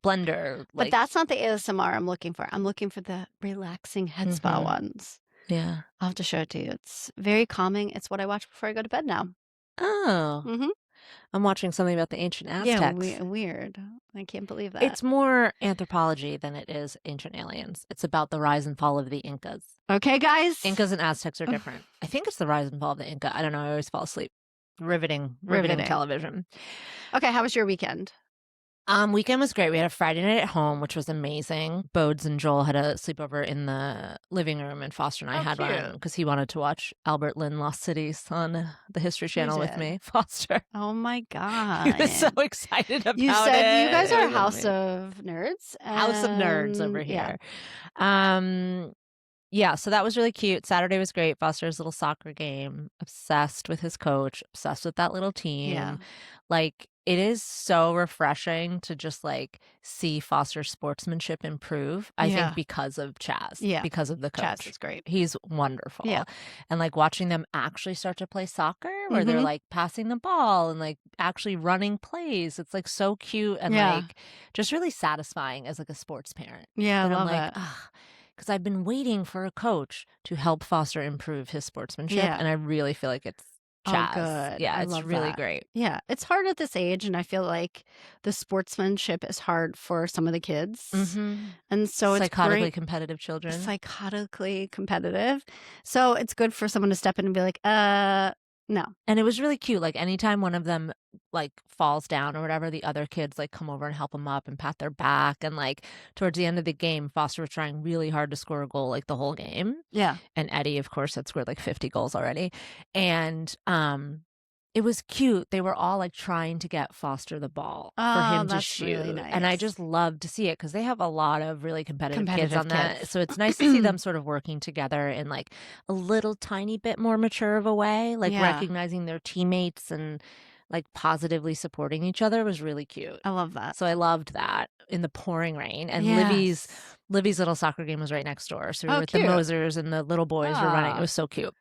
blender. But that's not the ASMR I'm looking for. I'm looking for the relaxing head spa ones. Yeah. I'll have to show it to you. It's very calming. It's what I watch before I go to bed now. Oh, Mm-hmm. I'm watching something about the ancient Yeah, Aztecs. weird. I can't believe that. It's more anthropology than it is ancient aliens. It's about the rise and fall of the Incas. Okay, guys. Incas and Aztecs are different. I think it's the rise and fall of the Inca. I don't know. I always fall asleep. Riveting Riveting. television. Okay, how was your weekend? Weekend was great. We had a Friday night at home, which was amazing. Bodes and Joel had a sleepover in the living room, and Foster and I had one because he wanted to watch Albert Lynn Lost Cities on the History Channel with me. Foster. Oh my God. He was so excited about it. You said you guys are a house of nerds. House of nerds over here. Yeah, so that was really cute. Saturday was great. Foster's little soccer game. Obsessed with his coach. Obsessed with that little team. Yeah. Like, it is so refreshing to just like see Foster's sportsmanship improve. I think because of Chaz. Yeah. Because of the coach. Chaz is great. He's wonderful. Yeah. And like watching them actually start to play soccer where they're like passing the ball and like actually running plays. It's like so cute and like just really satisfying as like a sports parent. Yeah, I love like, it. because I've been waiting for a coach to help Foster improve his sportsmanship, and I really feel like it's Chaz. Oh, good. Yeah, I it's love really that. great. Yeah, it's hard at this age, and I feel like the sportsmanship is hard for some of the kids. And so it's psychotically competitive children. Psychotically competitive. So it's good for someone to step in and be like, no. And it was really cute. Like anytime one of them like falls down or whatever, the other kids like come over and help them up and pat their back. And like towards the end of the game, Foster was trying really hard to score a goal like the whole game. Yeah. And Eddie, of course, had scored like 50 goals already. And it was cute. They were all like trying to get Foster the ball for him to shoot. Really nice. And I just love to see it because they have a lot of really competitive kids on that. So it's nice to see them sort of working together in like a little tiny bit more mature of a way, like recognizing their teammates and like positively supporting each other was really cute. I love that. So I loved that in the pouring rain. And Livy's little soccer game was right next door. So we were with the Mosers and the little boys were running. It was so cute.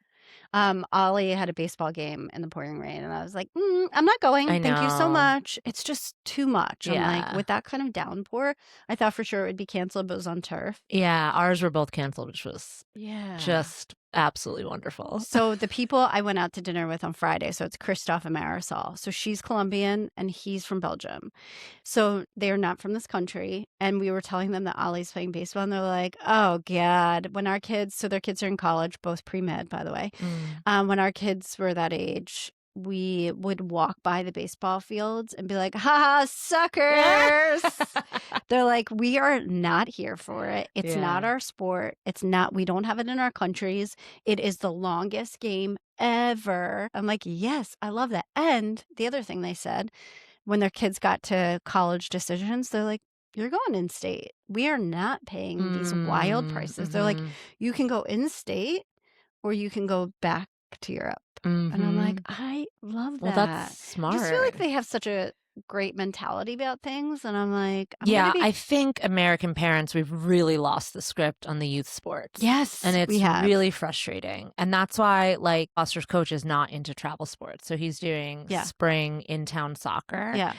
Ollie had a baseball game in the pouring rain, and I was like, I'm not going. Thank you so much. It's just too much. I'm like, with that kind of downpour, I thought for sure it would be canceled, but it was on turf. Yeah, ours were both canceled, which was just absolutely wonderful. So the people I went out to dinner with on Friday, so it's Christoph and Marisol. So she's Colombian and he's from Belgium. So they're not from this country. And we were telling them that Ollie's playing baseball, and they're like, oh God, when our kids, so their kids are in college, both pre-med, by the way. When our kids were that age, we would walk by the baseball fields and be like, ha, suckers. They're like, we are not here for it. It's not our sport. We don't have it in our countries. It is the longest game ever. I'm like, yes, I love that. And the other thing they said, when their kids got to college decisions, they're like, you're going in state. We are not paying these wild prices. They're like, you can go in state or you can go back to Europe. And I'm like, I love that. Well, that's smart. I just feel like they have such a great mentality about things. And I'm like, I think American parents, we've really lost the script on the youth sports. Yes, and it's really frustrating. And that's why like Foster's coach is not into travel sports. So he's doing spring in-town soccer. Yeah.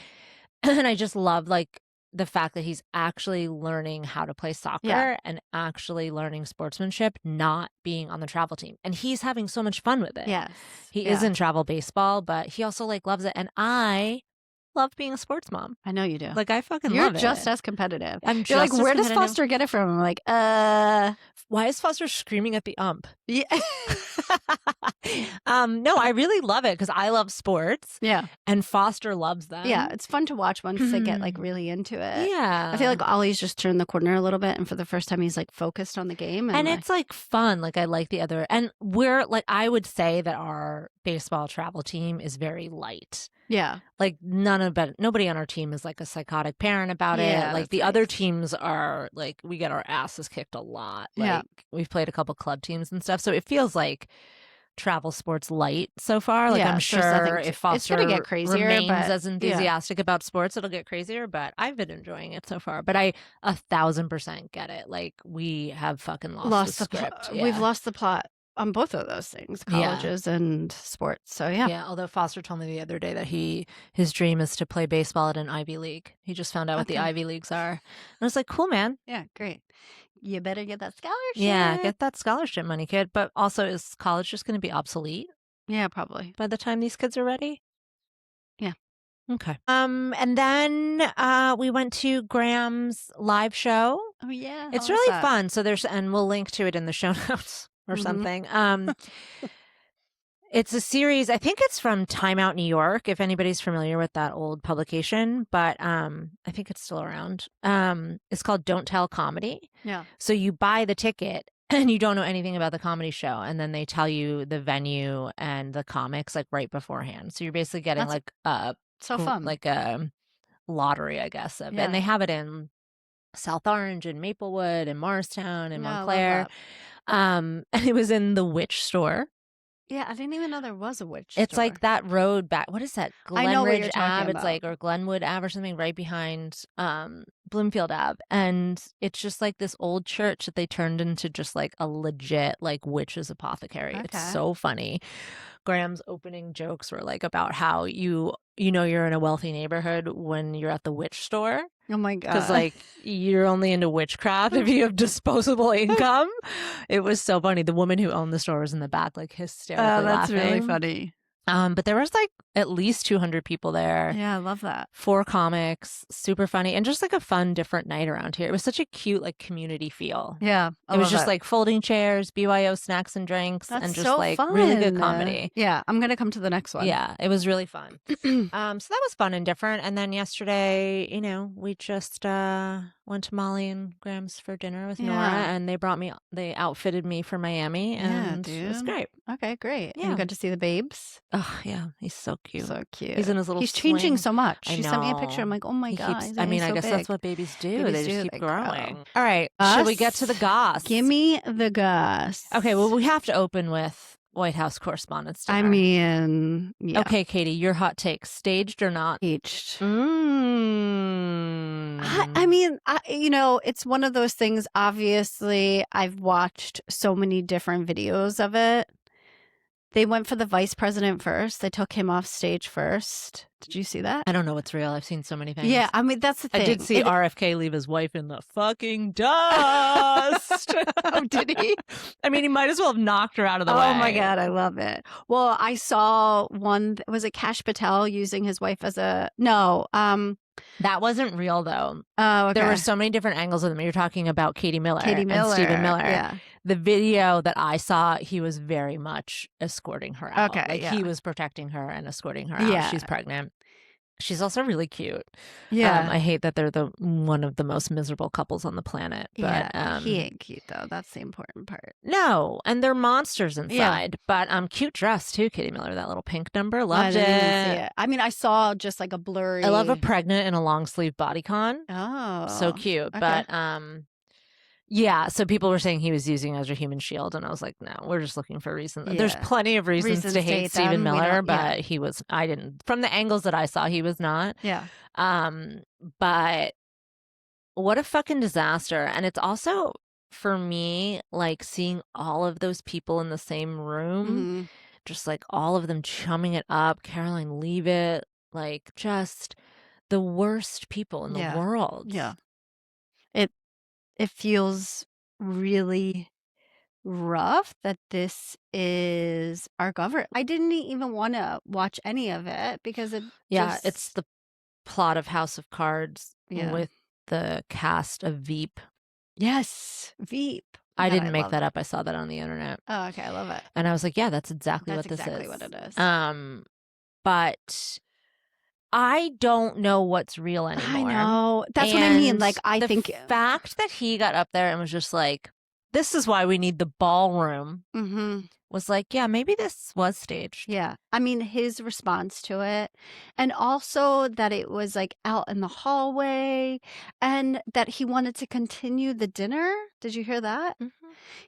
And I just love like the fact that he's actually learning how to play soccer and actually learning sportsmanship, not being on the travel team. And he's having so much fun with it. Yes. He is in travel baseball, but he also like loves it. And I love being a sports mom. I know you do. Like I fucking You're love it. You're just as competitive. You're like, where does Foster get it from? I'm like, why is Foster screaming at the ump? Yeah. No, I really love it because I love sports. Yeah. And Foster loves them. Yeah. It's fun to watch once they get like really into it. Yeah. I feel like Ollie's just turned the corner a little bit. And for the first time, he's like focused on the game. And it's like fun. Like I like the other. And we're like, I would say that our baseball travel team is very light. Yeah. Like nobody on our team is like a psychotic parent about it. Like the other teams are like, we get our asses kicked a lot. Like we've played a couple club teams and stuff. So it feels like travel sports light so far. Like I'm sure if Foster get crazier, remains as enthusiastic about sports, it'll get crazier. But I've been enjoying it so far. But I 1,000% get it. Like we have fucking lost the script. We've lost the plot. on both of those things, Yeah. colleges and sports. So yeah. Yeah, although Foster told me the other day that his dream is to play baseball at an Ivy League. He just found out what the Okay. Ivy Leagues are. And I was like, cool, man. Yeah, great. You better get that scholarship. Yeah, get that scholarship money, kid. But also, is college just going to be obsolete Yeah, probably. by the time these kids are ready? Yeah. Okay. And then we went to Graham's live show. Oh yeah. It's how was really that? fun. So and we'll link to it in the show notes or Mhm. something. It's a series. I think it's from Time Out New York, if anybody's familiar with that old publication, but I think it's still around. It's called Don't Tell Comedy. Yeah. So you buy the ticket and you don't know anything about the comedy show, and then they tell you the venue and the comics like right beforehand. So you're basically getting That's so fun. like a lottery, I guess. Yeah. And they have it in South Orange and Maplewood and Morristown and Yeah, I love Montclair. And it was in the Witch store. Yeah, I didn't even know there was a witch It's store. like that road back. What is that? I know what you're Glenridge talking Ave. It's about. like, or Glenwood Ave or something right behind Bloomfield Ave. And it's just like this old church that they turned into just like a legit like witch's apothecary. It's Okay. so funny. Graham's opening jokes were like about how you're in a wealthy neighborhood when you're at the witch store. Oh my god. Because like you're only into witchcraft if you have disposable income. It was so funny. The woman who owned the store was in the back, like hysterically Oh, that's laughing. really funny. But there was like at least 200 people there. Yeah, I love that. 4 comics, super funny, and just like a fun, different night around here. It was such a cute, like community feel. Yeah, it was just like folding chairs, BYO snacks and drinks, that's and just so like fun. really good comedy. Yeah, I'm gonna come to the next one. Yeah, it was really fun. So that was fun and different. And then yesterday, we just went to Molly and Graham's for dinner with Nora, and they outfitted me for Miami, and it was great. Okay, great. Yeah. And you got to see the babes. Oh yeah, he's so cute. So cute. He's in his little He's changing swing. so much. I She sent me a know. picture. I'm like, oh my He god. keeps, he's I mean, getting I so guess big. that's what babies do. Babies They do, just keep they growing. grow. All right, should we get to the goss? Give me the goss. Okay, well, we have to open with White House Correspondents dinner. I mean, yeah. Okay, Katie, your hot take, staged or not? Aged. Mm. I mean, it's one of those things. Obviously, I've watched so many different videos of it. They went for the vice president first. They took him off stage first. Did you see that? I don't know what's real. I've seen so many things. Yeah, I mean, that's the thing. I did see RFK leave his wife in the fucking dust. Oh, did he? I mean, he might as well have knocked her out of the way. Oh my God, I love it. Well, I saw one, was it Kash Patel using his wife as that wasn't real though. Oh, okay. There were so many different angles of them. You're talking about Katie Miller and Stephen Miller. Yeah. The video that I saw, he was very much escorting her out. Okay, He was protecting her and escorting her out. Yeah. She's pregnant. She's also really cute. Yeah. I hate that they're one of the most miserable couples on the planet. But he ain't cute though. That's the important part. No, and they're monsters inside. But cute dress too, Katie Miller. That little pink number, loved I it. didn't see it. I mean, I saw just like a blurry. I love a pregnant in a long sleeve bodycon. Oh, So cute. okay. But yeah, so people were saying he was using it as a human shield, and I was like, no, we're just looking for reasons. Yeah. There's plenty of reasons to hate Stephen Miller, but yeah. I didn't, from the angles that I saw, he was not. Yeah. But what a fucking disaster. And it's also, for me, like seeing all of those people in the same room, Mm-hmm. just like all of them chumming it up, Caroline Leavitt, like just the worst people in the world. Yeah. It feels really rough that this is our government. I didn't even want to watch any of it because it's the plot of House of Cards Yeah. with the cast of Veep. Yes, Veep. I God, didn't make that it. up. I saw that on the internet. Oh, okay, I love it. And I was like, yeah, that's exactly what this is. That's exactly what it is. But I don't know what's real anymore. I know. That's what I mean. Like, I think the fact that he got up there and was just like, this is why we need the ballroom, was like, yeah, maybe this was staged. Yeah. I mean, his response to it, and also that it was like out in the hallway, and that he wanted to continue the dinner. Did you hear that?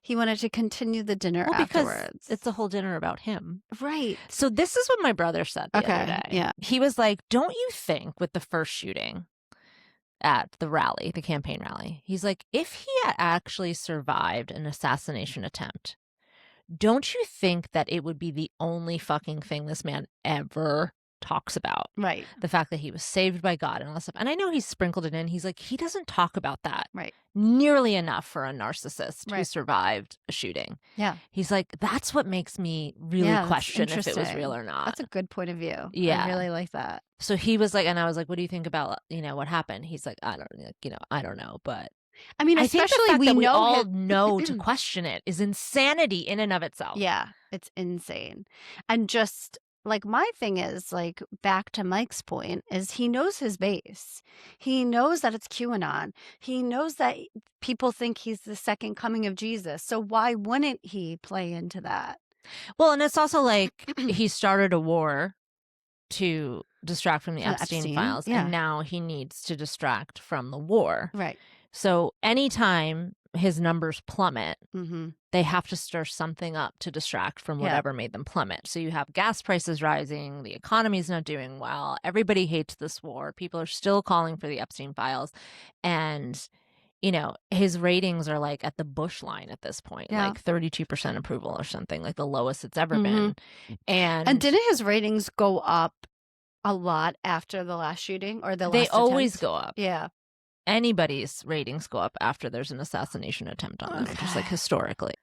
He wanted to continue the dinner afterwards. Because it's a whole dinner about him. Right. So this is what my brother said the other day. Yeah. He was like, don't you think with the first shooting at the rally, the campaign rally, he's like, if he had actually survived an assassination attempt, don't you think that it would be the only fucking thing this man ever talks about? Right. The fact that he was saved by God and all that stuff. And I know he's sprinkled it in. He's like, he doesn't talk about that Right. nearly enough for a narcissist who Right. survived a shooting. Yeah. He's like, that's what makes me really Yeah, that's question if it was interesting. real or not. That's a good point of view. Yeah. I really like that. So he was like, and I was like, what do you think about, what happened? He's like, I don't know. But I mean, I think the especially fact we that we know all his- know to question it is insanity in and of itself. Yeah, it's insane. And just like my thing is like back to Mike's point is he knows his base. He knows that it's QAnon. He knows that people think he's the second coming of Jesus. So why wouldn't he play into that? Well, and it's also like he started a war to distract from the Epstein files, yeah. and now he needs to distract from the war. Right. So anytime his numbers plummet, Mm-hmm. they have to stir something up to distract from whatever made them plummet. So you have gas prices rising, the economy's not doing well, everybody hates this war, people are still calling for the Epstein files, and his ratings are like at the Bush line at this point, like 32% approval or something, like the lowest it's ever been. And didn't his ratings go up a lot after the last shooting or the last They always attempt? go up. Yeah. Anybody's ratings go up after there's an assassination attempt on them, just like historically.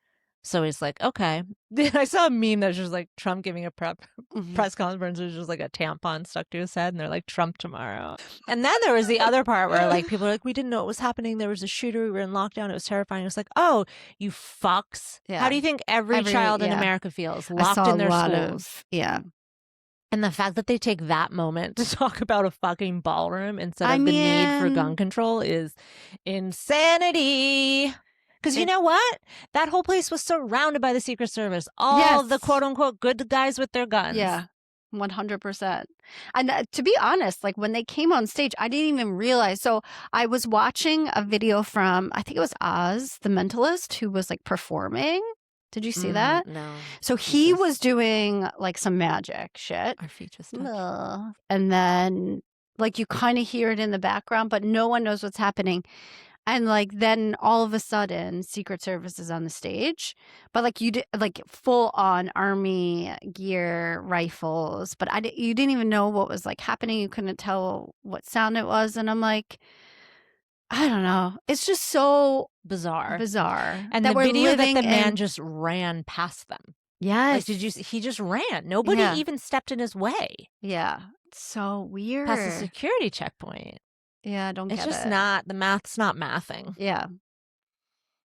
So he's like, okay. I saw a meme that's just like Trump giving a press conference. There's just like a tampon stuck to his head, and they're like, Trump tomorrow. And then there was the other part where like people are like, we didn't know what was happening. There was a shooter. We were in lockdown. It was terrifying. It was like, oh, you fucks. Yeah. How do you think every child in America feels locked in their schools? And the fact that they take that moment to talk about a fucking ballroom instead of the need for gun control is insanity. Because you know what? That whole place was surrounded by the Secret Service. All the quote-unquote good guys with their guns. Yeah, 100%. And to be honest, like when they came on stage, I didn't even realize. So I was watching a video from, I think it was Oz, the mentalist, who was like performing. Did you see that? No. So he was doing like some magic shit. Our feet just touched. And then like you kind of hear it in the background, but no one knows what's happening. And like then all of a sudden Secret Service is on the stage, but like you did like full on army gear, rifles, but you didn't even know what was like happening. You couldn't tell what sound it was. And I'm like, I don't know. It's just so bizarre. And the video that the man just ran past them. Yes. Like, did you see? He just ran. Nobody even stepped in his way. Yeah. It's so weird. Past the security checkpoint. Yeah, I don't get it. It's just not, the math's not mathing. Yeah.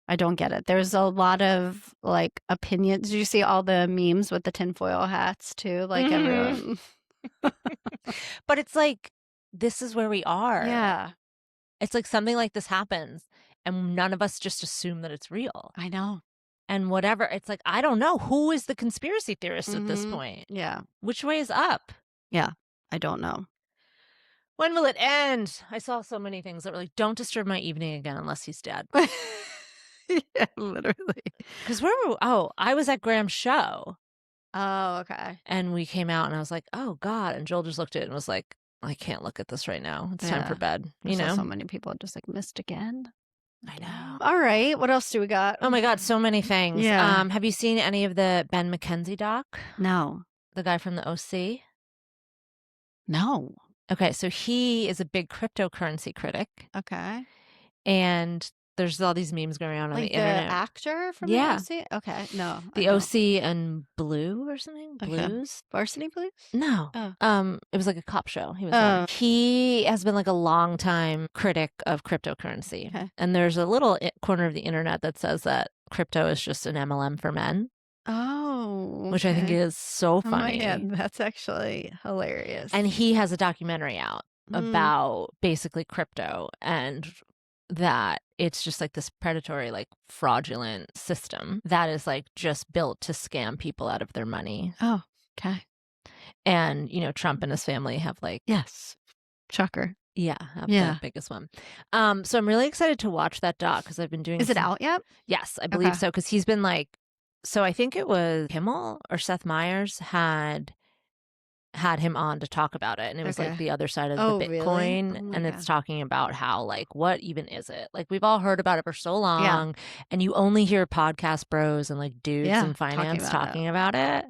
I don't get it. There's a lot of like opinions. Did you see all the memes with the tinfoil hats too? Like everyone. But it's like, this is where we are. Yeah. It's like something like this happens and none of us just assume that it's real. I know. And whatever. It's like, I don't know. Who is the conspiracy theorist at this point? Yeah. Which way is up? Yeah. I don't know. When will it end? I saw so many things that were like, don't disturb my evening again unless he's dead. Yeah, literally. Because I was at Graham's show. Oh, okay. And we came out and I was like, oh, God. And Joel just looked at it and was like, I can't look at this right now. It's time for bed. So many people just like missed again. I know. All right. What else do we got? Oh, my God. So many things. Yeah. Have you seen any of the Ben McKenzie doc? No. The guy from the OC? No. Okay, so he is a big cryptocurrency critic. Okay. And there's all these memes going around on the internet. The actor from the OC? Okay, no. The OC and Blue or something? Okay. Blues? Varsity Blues? No. Oh. It was like a cop show. He has been like a long time critic of cryptocurrency. Okay. And there's a little corner of the internet that says that crypto is just an MLM for men. Oh, okay. Which I think is so funny. Oh my God, that's actually hilarious. And he has a documentary out about basically crypto and that it's just like this predatory, like fraudulent system that is like just built to scam people out of their money. Oh, okay. And, Trump and his family have like... Yes. Shocker. Yeah, the biggeth one. So I'm really excited to watch that doc because I've been doing... Is it out yet? Yes, I believe so. Because he's been like... So I think it was Kimmel or Seth Meyers had had him on to talk about it, and it was like Okay. the other side of the Oh, really? Bitcoin, Oh my and it's God. talking about how like what even is it? Like we've all heard about it for so Yeah. long, and you only hear podcast bros and like dudes Yeah. in Talking finance about it. talking about it.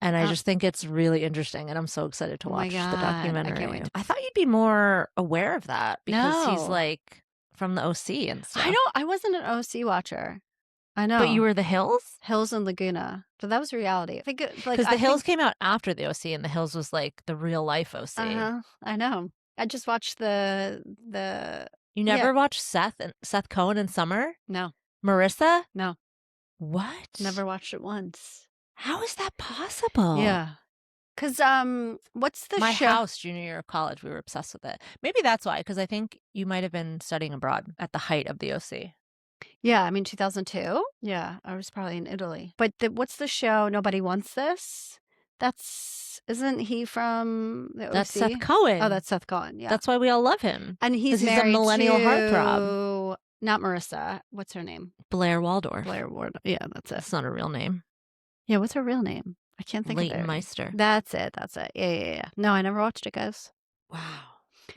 And I Uh, just think it's really interesting, and I'm so excited to oh my watch the God. I can't documentary. wait. I thought you'd be more aware of that because he's No. like from the OC and I stuff. don't. I wasn't an OC watcher. I But you know. were the Hills? Hills and Laguna. But that was reality. I think Because I the Hills think came out after the OC, and the Hills was like the real life OC. uh-huh. I know. I just watched the You yeah. never watched Seth Cohen and Summer? No. Marissa? No. What? Never watched it once. How is that possible? Yeah. Cuz what's the My show? house, junior year of college, we were obsessed with it. Maybe that's why, because I think you might have been studying abroad at the height of the OC. Yeah, I mean 2002. Yeah, I was probably in Italy. But what's the show? Nobody Wants This? That's isn't he from the That's Seth OC? Oh, Cohen. that's Seth Cohen. Yeah. That's why we all love him. And Because he's he's a married millennial heartthrob. to not Marissa. What's her name? Blair Waldorf. Blair Ward. Yeah, that's it. That's not a real name. Yeah, what's her real name? I can't think of Leighton it. Meister. That's it. That's it. Yeah. No, I never watched it, guys. Wow.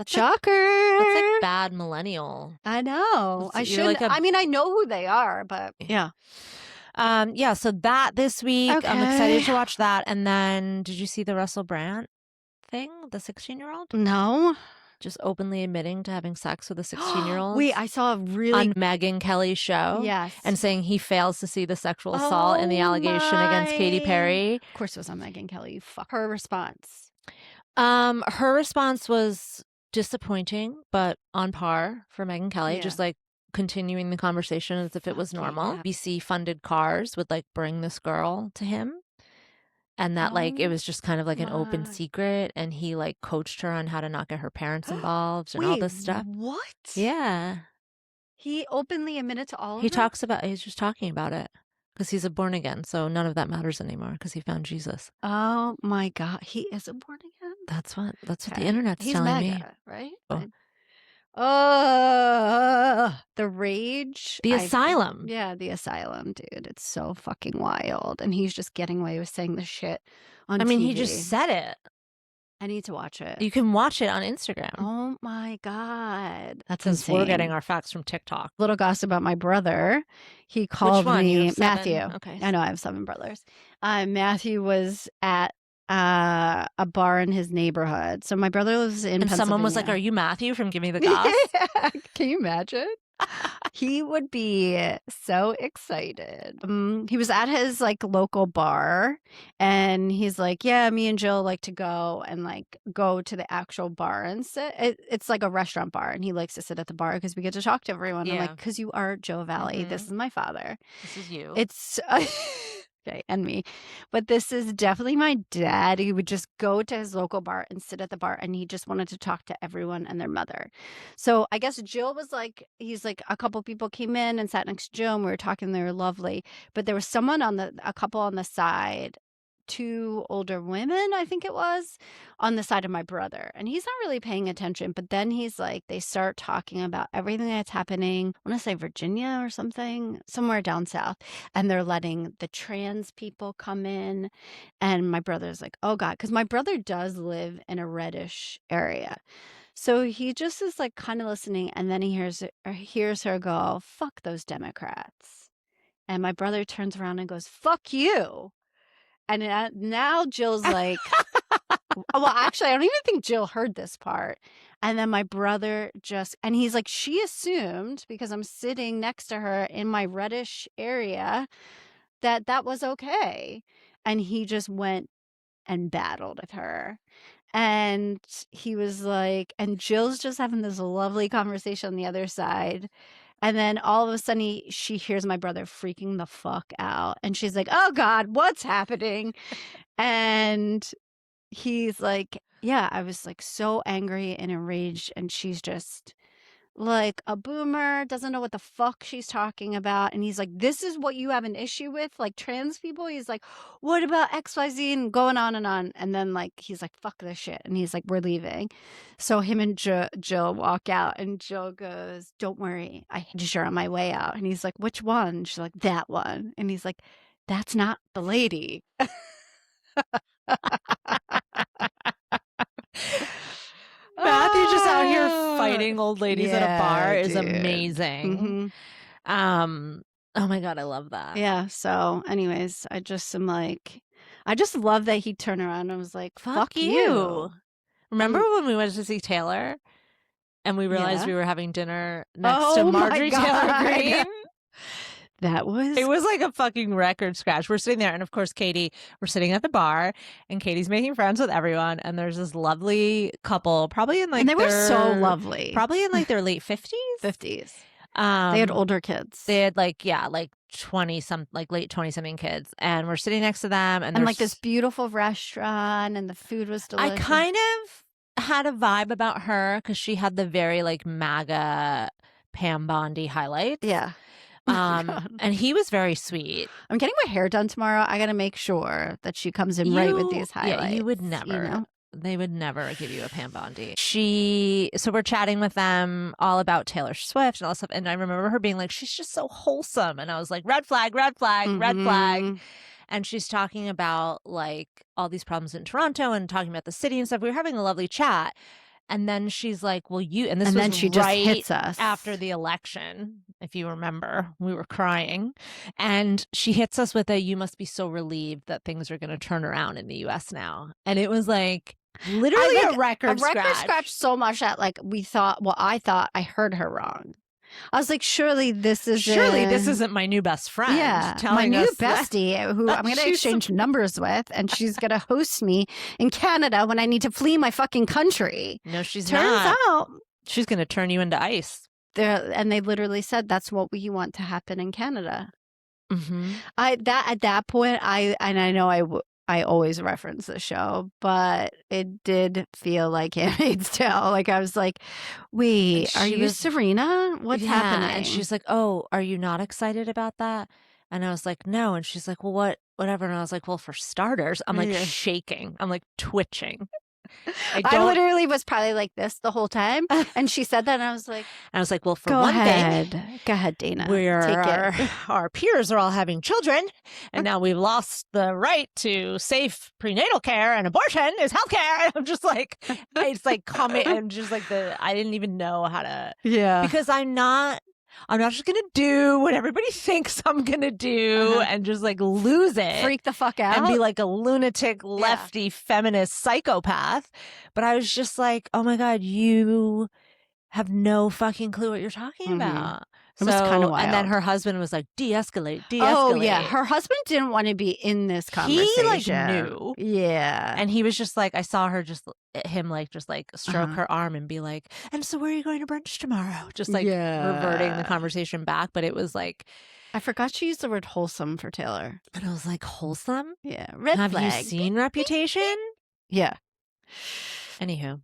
Shocker. That's like bad millennial. I know. I You're should. like I mean, I know who they are, but yeah. Yeah, so that this week, I'm excited Okay. to watch that. And then did you see the Russell Brand thing, the 16-year-old? No. Just openly admitting to having sex with a 16-year-old Wait, I saw a really on Megyn Kelly's show. yes, And saying he fails to see the sexual assault in the allegation against Katy Perry. Of course, it was on Megyn Kelly. You fuck her response. Her response was disappointing, but on par for Megyn Kelly, Yeah. just like continuing the conversation as if it was Fuck normal. yeah. BC funded cars would like bring this girl to him. And that like it Oh was just kind of like an open my- secret, and he like coached her on how to not get her parents involved and all Wait, this stuff. what? Yeah. He openly admitted to all of He it? he's just talking about it because he's a born again. So none of that matters anymore because he found Jesus. Oh my God. He is a born again? That's what the Okay. internet's He's telling me. MAGA, right? Oh. The rage. The asylum. Yeah, the asylum, dude. It's so fucking wild. And he's just getting away with saying the shit on I mean, TV. he just said it. I need to watch it. You can watch it on Instagram. Oh my God. That's Because insane. we're getting our facts from TikTok. Little gossip about my brother. He called Which one? You me have 7? Matthew. Okay. I know I have 7 brothers. Matthew was at a bar in his neighborhood. So my brother lives in And someone was like, Pennsylvania. "Are you Matthew from Give Me the Goss?" Can you imagine? He would be so excited. He was at his like local bar and he's like, yeah, me and Jill like to go and like go to the actual bar and sit. It's like a restaurant bar and he likes to sit at the bar because we get to talk to everyone. I'm Yeah. like, because you are Joe Valley. Mhm. This is my father. This is you. It's okay, and me. But this is definitely my dad. He would just go to his local bar and sit at the bar and he just wanted to talk to everyone and their mother. So I guess Jill was like, he's like, a couple people came in and sat next to Jill and we were talking, they were lovely. But there was someone a couple on the side, 2 older women, I think it was, on the side of my brother. And he's not really paying attention. But then he's like, they start talking about everything that's happening. I want to say Virginia or something, somewhere down south. And they're letting the trans people come in. And my brother's like, oh God, because my brother does live in a reddish area. So he just is like kind of listening. And then he hears her go, fuck those Democrats. And my brother turns around and goes, fuck you. And now Jill's like, well, actually, I don't even think Jill heard this part. And then my brother and he's like, she assumed because I'm sitting next to her in my reddish area that was okay. And he just went and battled with her. And he was like, and Jill's just having this lovely conversation on the other side. And then all of a sudden she hears my brother freaking the fuck out. And she's like, oh God, what's happening? And he's like, yeah, I was like so angry and enraged. And she's just like a boomer, doesn't know what the fuck she's talking about. And he's like, this is what you have an issue with, like trans people? He's like, what about XYZ? And going on and on. And then like, he's like, fuck this shit. And he's like, we're leaving. So him and Jill walk out and Jill goes, don't worry, I hitched her on my way out. And he's like, which one? She's like, that one. And he's like, that's not the lady. fighting old ladies at a bar is dude. amazing. Oh my God, I love that. Yeah. So, anyways, I just love that he turned around and was like, fuck you. Remember when we went to see Taylor and we realized we were having dinner next to Marjorie Taylor Greene? It was like a fucking record scratch. We're sitting there, and of course, we're sitting at the bar, and Katie's making friends with everyone, and there's this lovely couple, probably in like and they were so lovely. Probably in like their late 50s. 50s. They had older kids. They had like 20 some like late 20-something kids, and we're sitting next to them, and like this beautiful restaurant, and the food was delicious. I kind of had a vibe about her because she had the very like MAGA Pam Bondi highlights. Yeah. And he was very sweet. I'm getting my hair done tomorrow. I got to make sure that she comes in right with these highlights. Yeah, you would never. They would never give you a Pam Bondi. So we're chatting with them all about Taylor Swift and all that stuff. And I remember her being like, she's just so wholesome. And I was like, red flag, red flag, red flag. And she's talking about like all these problems in Toronto and talking about the city and stuff. We were having a lovely chat. And then she's like, well, then she just hits us after the election. If you remember, we were crying. And she hits us with you must be so relieved that things are going to turn around in the U.S. now. And it was like literally a record scratch so much that like I thought I heard her wrong. I was like, surely this isn't my new best friend. Yeah, my new bestie who I'm going to exchange numbers with, and she's going to host me in Canada when I need to flee my fucking country. No, she's not. Turns out she's going to turn you into ice. And they literally said that's what we want to happen in Canada. At that point, I know I always reference the show, but it did feel like Handmaid's Tale. Like I was like, wait, are you Serena? What's happening? And she's like, oh, are you not excited about that? And I was like, no. And she's like, well, whatever. And I was like, well, for starters, I'm like shaking. I'm like twitching. I literally was probably like this the whole time. And she said that, and I was like, well, for one thing, go ahead, Dana. Our peers are all having children, and now we've lost the right to safe prenatal care, and abortion is healthcare. And I'm just like, it's like coming, and just like I didn't even know how to, because I'm not just going to do what everybody thinks I'm going to do and just like lose it. Freak the fuck out. And be like a lunatic, lefty, feminist psychopath. But I was just like, oh my God, you have no fucking clue what you're talking about. It was kind of wild. And then her husband was like, de-escalate. Oh, yeah. Her husband didn't want to be in this conversation. He like knew. Yeah. And he was just like, I saw her just stroke her arm and be like, and so where are you going to brunch tomorrow? Just like reverting the conversation back. But it was like, I forgot she used the word wholesome for Taylor. And I was like, wholesome? Yeah. Red Have flag. you seen Reputation? Yeah. Anywho.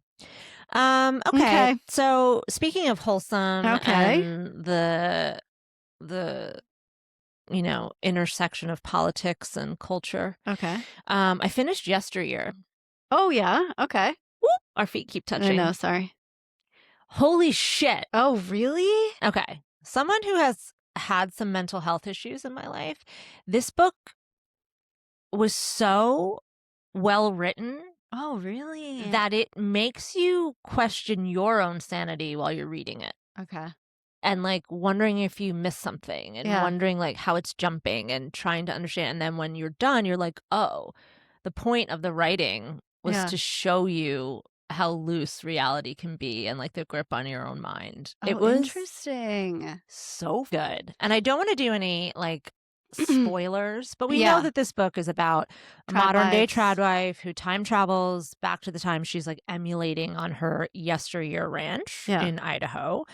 Okay. So speaking of wholesome and the intersection of politics and culture. Okay. I finished Yesteryear. Oh yeah. Okay. Whoop, our feet keep touching. I know, sorry. Holy shit. Oh, really? Okay. Someone who has had some mental health issues in my life, this book was so well written. Oh, really? That it makes you question your own sanity while you're reading it. Okay. And like wondering if you missed something and wondering like how it's jumping and trying to understand. And then when you're done, you're like, oh, the point of the writing was to show you how loose reality can be and like the grip on your own mind. Oh, it was interesting. So good. And I don't want to do any like spoilers, but we know that this book is about a modern day trad wife who time travels back to the time she's like emulating on her Yesteryear ranch in Idaho,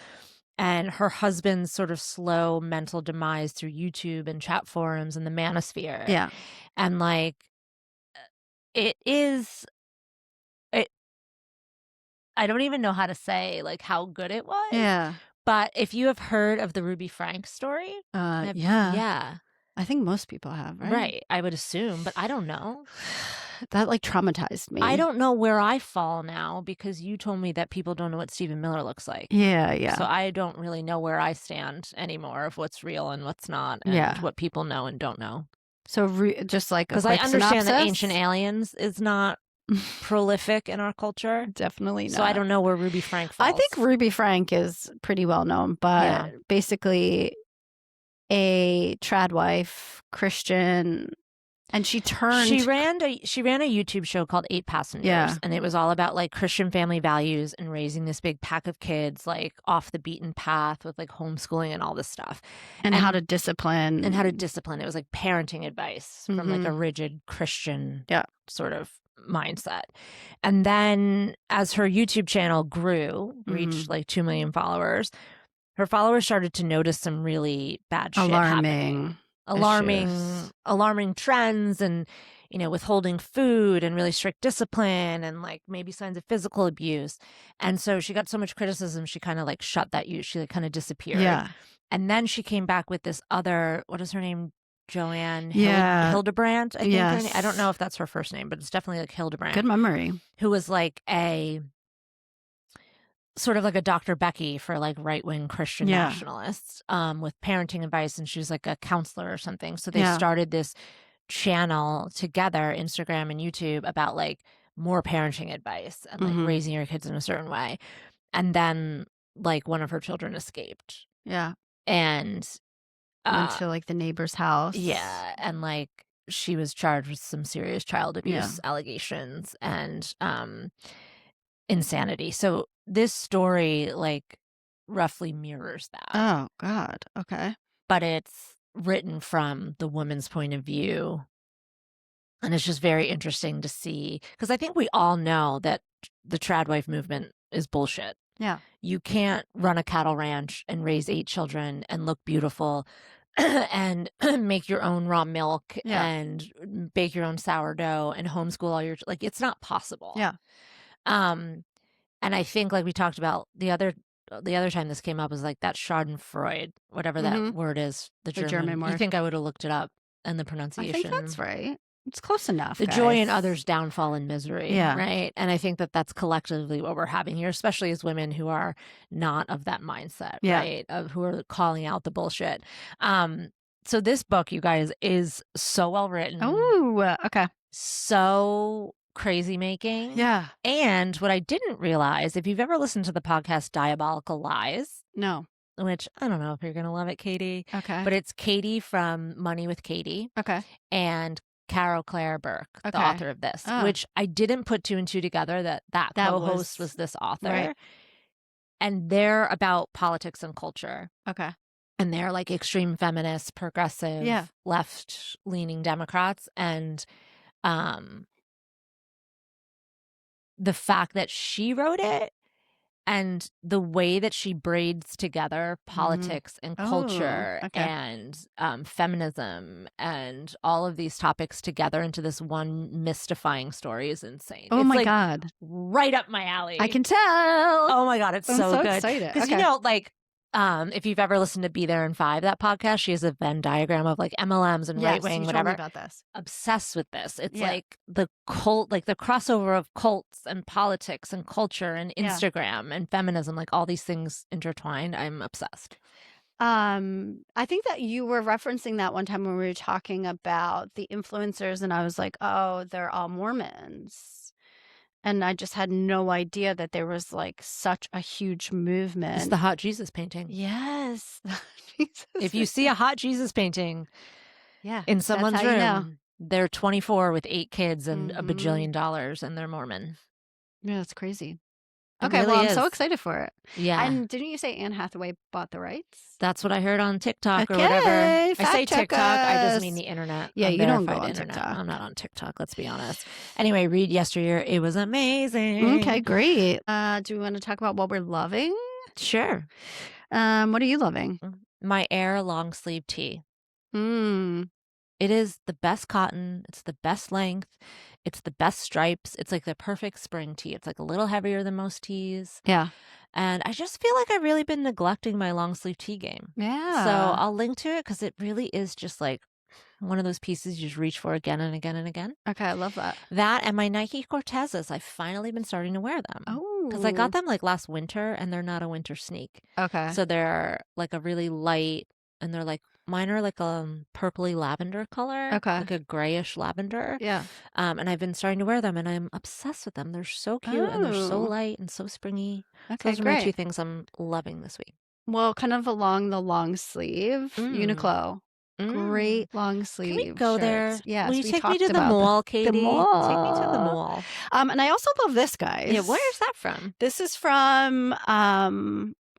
and her husband's sort of slow mental demise through YouTube and chat forums and the manosphere. Yeah. And like I don't even know how to say like how good it was. Yeah. But if you have heard of the Ruby Frank story, yeah. I think most people have, right? Right. I would assume, but I don't know. That like traumatized me. I don't know where I fall now because you told me that people don't know what Stephen Miller looks like. Yeah. So I don't really know where I stand anymore of what's real and what's not and what people know and don't know. So just like because I understand that Ancient Aliens is not prolific in our culture. Definitely not. So I don't know where Ruby Frank falls. I think Ruby Frank is pretty well known, but basically a trad wife, Christian, and she turned. She ran a YouTube show called 8 Passengers, and it was all about like Christian family values and raising this big pack of kids like off the beaten path with like homeschooling and all this stuff, and how to discipline. It was like parenting advice from like a rigid Christian sort of mindset. And then as her YouTube channel grew, reached like 2 million followers, her followers started to notice some really bad shit happening. Alarming trends, and withholding food and really strict discipline, and like maybe signs of physical abuse. And so she got so much criticism, she kind of like shut that use. She like kind of disappeared. And then she came back with this other, what is her name? Joanne Hildebrandt, I think. I don't know if that's her first name, but it's definitely like Hildebrandt. Good memory. Who was like a sort of like a Dr. Becky for like right-wing Christian nationalists, with parenting advice, and she was like a counselor or something. So they started this channel together, Instagram and YouTube, about like more parenting advice and like raising your kids in a certain way. And then like one of her children escaped. And went to like the neighbor's house. And like she was charged with some serious child abuse allegations and insanity. So this story like roughly mirrors that. Oh God. Okay. But it's written from the woman's point of view. And it's just very interesting to see, because I think we all know that the trad wife movement is bullshit. You can't run a cattle ranch and raise 8 children and look beautiful and make your own raw milk and bake your own sourdough and homeschool all your, like, it's not possible. And I think, like we talked about the other time this came up, was like that Schadenfreude, whatever that word is, the German word. You think I would have looked it up and the pronunciation? I think that's right. It's close enough. The joy in others' downfall and misery, right? And I think that that's collectively what we're having here, especially as women who are not of that mindset, right? Of who are calling out the bullshit. So this book, you guys, is so well written. Oh, okay. So crazy making. And what I didn't realize, if you've ever listened to the podcast Diabolical Lies. No. Which I don't know if you're going to love it, Katie. Okay. But it's Katie from Money with Katie. Okay. And Carol Claire Burke, the author of this, which I didn't put 2 and 2 together, that co-host was this author. Right. And they're about politics and culture. Okay. And they're like extreme feminists, progressive, left-leaning Democrats. And the fact that she wrote it and the way that she braids together politics and culture and feminism and all of these topics together into this one mystifying story is insane. Oh, it's my like God. right up my alley. I can tell. Oh my God, it's I'm so good. Excited. Because like if you've ever listened to Be There in 5, that podcast, she has a Venn diagram of like MLMs and right wing, whatever. Told me about this. Obsessed with this. It's like the cult, like the crossover of cults and politics and culture and Instagram and feminism, like all these things intertwined. I'm obsessed. I think that you were referencing that one time when we were talking about the influencers, and I was like, oh, they're all Mormons. And I just had no idea that there was like such a huge movement. It's the hot Jesus painting. Yes. If you see a hot Jesus painting in someone's room, they're 24 with 8 kids and a bajillion dollars, and they're Mormon. Yeah, that's crazy. It Okay, really well, I'm is. so excited for it. Yeah. And didn't you say Anne Hathaway bought the rights? That's what I heard on TikTok or Okay, whatever. I fact say check TikTok, I us. just mean the internet. Yeah, you don't go Unverified on internet. TikTok. I'm not on TikTok, let's be honest. Anyway, read Yesteryear. It was amazing. Okay, great. Do we want to talk about what we're loving? Sure. What are you loving? My Air long sleeve tee. Mm. It is the best cotton. It's the best length. It's the best stripes. It's like the perfect spring tee. It's like a little heavier than most tees. Yeah. And I just feel like I've really been neglecting my long sleeve tee game. Yeah. So I'll link to it because it really is just like one of those pieces you just reach for again and again and again. Okay, I love that. That and my Nike Cortezes. I've finally been starting to wear them. Oh. Because I got them like last winter and they're not a winter sneak. Okay. So they're like a really light, and they're like, mine are like purpley lavender color, Okay. like a grayish lavender. Yeah. And I've been starting to wear them, and I'm obsessed with them. They're so cute and they're so Oh, light and so springy. So okay, those are my two great. things I'm loving this week. Well, kind of along the long sleeve, Mm. Uniqlo. Mm. Great long Can we sleeve go shirts. there? Yes, Will you we take me to talked the about mall, the Katie? Take me to the mall. mall. And I also love this, guys. Yeah, where's that from? This is from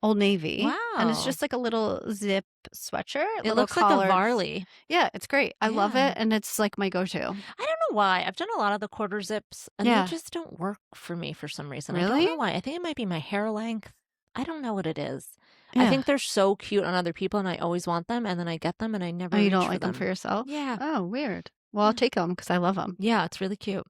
Old Navy. And it's Wow. just like a little zip sweatshirt. It little looks like a collared. Varley. Yeah, it's great. I love Yeah. it, and it's like my go-to. I don't know why. I've done a lot of the quarter zips, and they Yeah. just don't work for me for some reason. I don't Really? know why. I think it might be my hair length. I don't know what it is. I Yeah. think they're so cute on other people, and I always want them, and then I get them, and I never Oh, you reach don't for like them for yourself? Yeah. Oh, weird. Well, I'll take them because I love them. Yeah, it's really cute.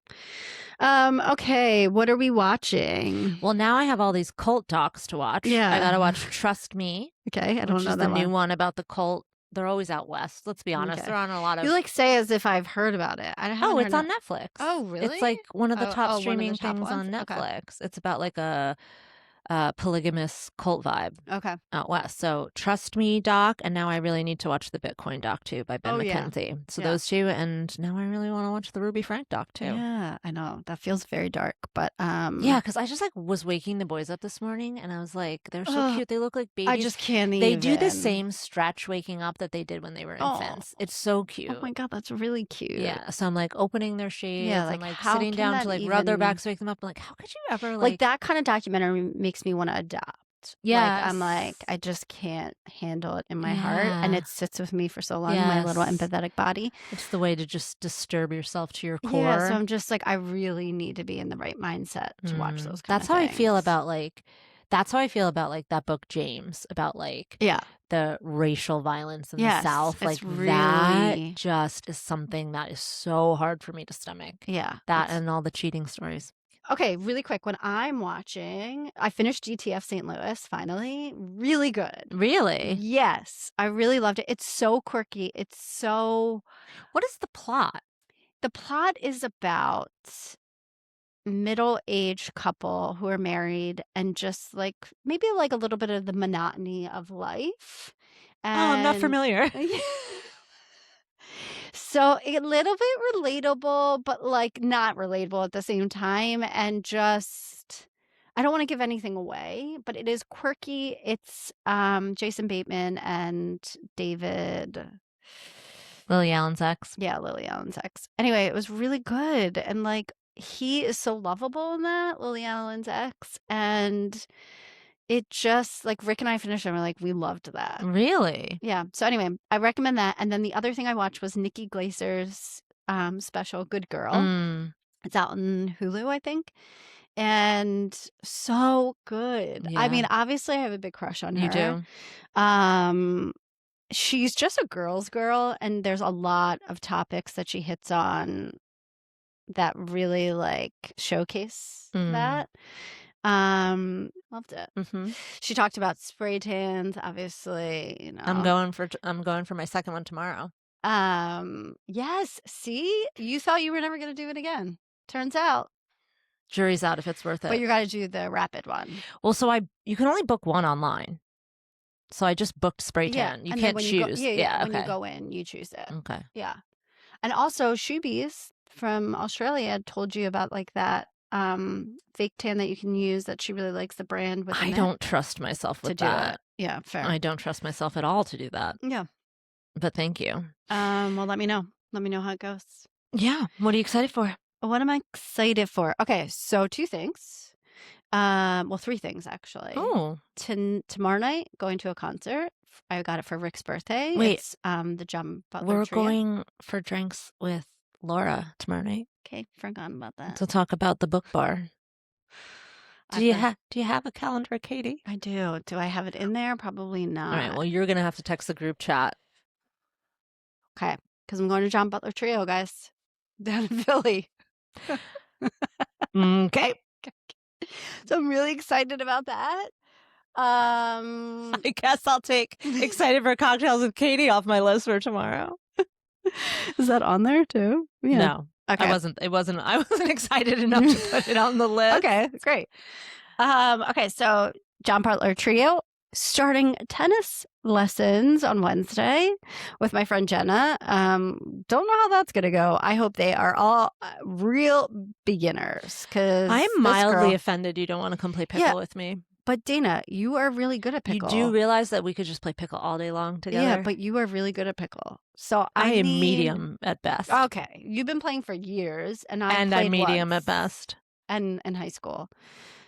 Okay, what are we watching? Well, now I have all these cult docs to watch. Yeah. I gotta watch Trust Me, Okay, I don't which know is that the new one. one about the cult. They're always out west. Let's be honest. Okay. They're on a lot of. You like say as if I've heard about it. I haven't Oh, heard it's on Netflix. Oh, really? It's like one of the top one of the streaming top things on ones? Okay. Netflix. It's about like a polygamous cult vibe Okay. out west. So Trust Me doc, and now I really need to watch the Bitcoin doc too by Ben Oh, yeah. McKenzie. So Yeah. those two, and now I really want to watch the Ruby Frank doc too. Yeah, I know. That feels very dark, but Yeah, because I just like was waking the boys up this morning, and I was like, they're so Ugh, cute. They look like babies. I just can't They do the even. same stretch waking up that they did when they were infants. Oh. It's so cute. Oh my god, that's really cute. Yeah, so I'm like opening their shades Yeah, and like, like how sitting can down that to like rub their even- backs to wake them up. I'm like, how could you ever Like that kind of documentary makes me want to adopt. Like I'm like, Yes. I just can't handle it in my heart, and Yeah. it sits with me for so long. My little Yes. empathetic body. It's the way to just disturb yourself to your core. Yeah, so I'm just like, I really need to be in the right mindset to watch those. That's how I feel about like. That's how I feel about like that book James about like Yeah, the racial violence in Yes, the South. it's Like really- that just is something that is so hard for me to stomach. yeah. That it's- and all the cheating stories. Okay, really quick. When I'm watching, I finished GTF St. Louis finally. Really good. Really? Yes, I really loved it. It's so quirky. It's so. What is the plot? The plot is about middle-aged couple who are married and just like maybe like a little bit of the monotony of life. Oh, I'm not And- familiar. So a little bit relatable, but like not relatable at the same time. And just, I don't want to give anything away, but it is quirky. It's Jason Bateman and David. Lily Allen's ex. Yeah, Lily Allen's ex. Anyway, it was really good. And like, he is so lovable in that, Lily Allen's ex. And it just, like, Rick and I finished and we're like, we loved that. Really? Yeah. So anyway, I recommend that. And then the other thing I watched was Nikki Glaser's special, Good Girl. Mm, It's out on Hulu, I think. And so good. I Yeah. mean, obviously I have a big crush on her. you do. She's just a girl's girl, and there's a lot of topics that she hits on that really like showcase Mm. that. Loved it. Hmm. She talked about spray tans, obviously, you know. I'm going for my second one tomorrow. Yes, see? You thought you were never going to do it again. Turns out. Jury's out if it's worth it. But you got to do the rapid one. Well, you can only book one online. So I just booked spray tan. You and then can't when choose. You go, when okay. you go in, you choose it. Okay. Yeah. And also Shoebies from Australia told you about like that fake tan that you can use that she really likes the brand within I don't trust myself to with do that. it. Yeah, fair. I don't trust myself at all to do that. Yeah. But thank you. Well, let me know. Let me know how it goes. Yeah. What are you excited for? What am I excited for? Okay, so two things. Well, three things actually. Oh. Tomorrow night, going to a concert. I got it for Rick's birthday. Wait. It's the John Butler We're Trio. going for drinks with Laura tomorrow night Okay, forgot about that. to talk about the book bar. Do you have a calendar, Katie? I do. Do I have it in there? Probably not. All right. Well, you're gonna have to text the group chat. Okay, because I'm going to John Butler Trio, guys, down in Philly. Okay. So I'm really excited about that. I guess I'll take excited for cocktails with Katie off my list for tomorrow. Is that on there too? Yeah. No, Okay. I wasn't excited enough to put it on the list. Okay, great. Okay, so John Butler Trio, starting tennis lessons on Wednesday with my friend Jenna. Don't know how that's going to go. I hope they are all real beginners because I'm mildly offended you don't want to come play pickle with me. But Dana, you are really good at pickle. You do realize that we could just play pickle all day long together? Yeah, but you are really good at pickle. So I am medium at best. Okay. You've been playing for years, and I'm medium at best. And in high school.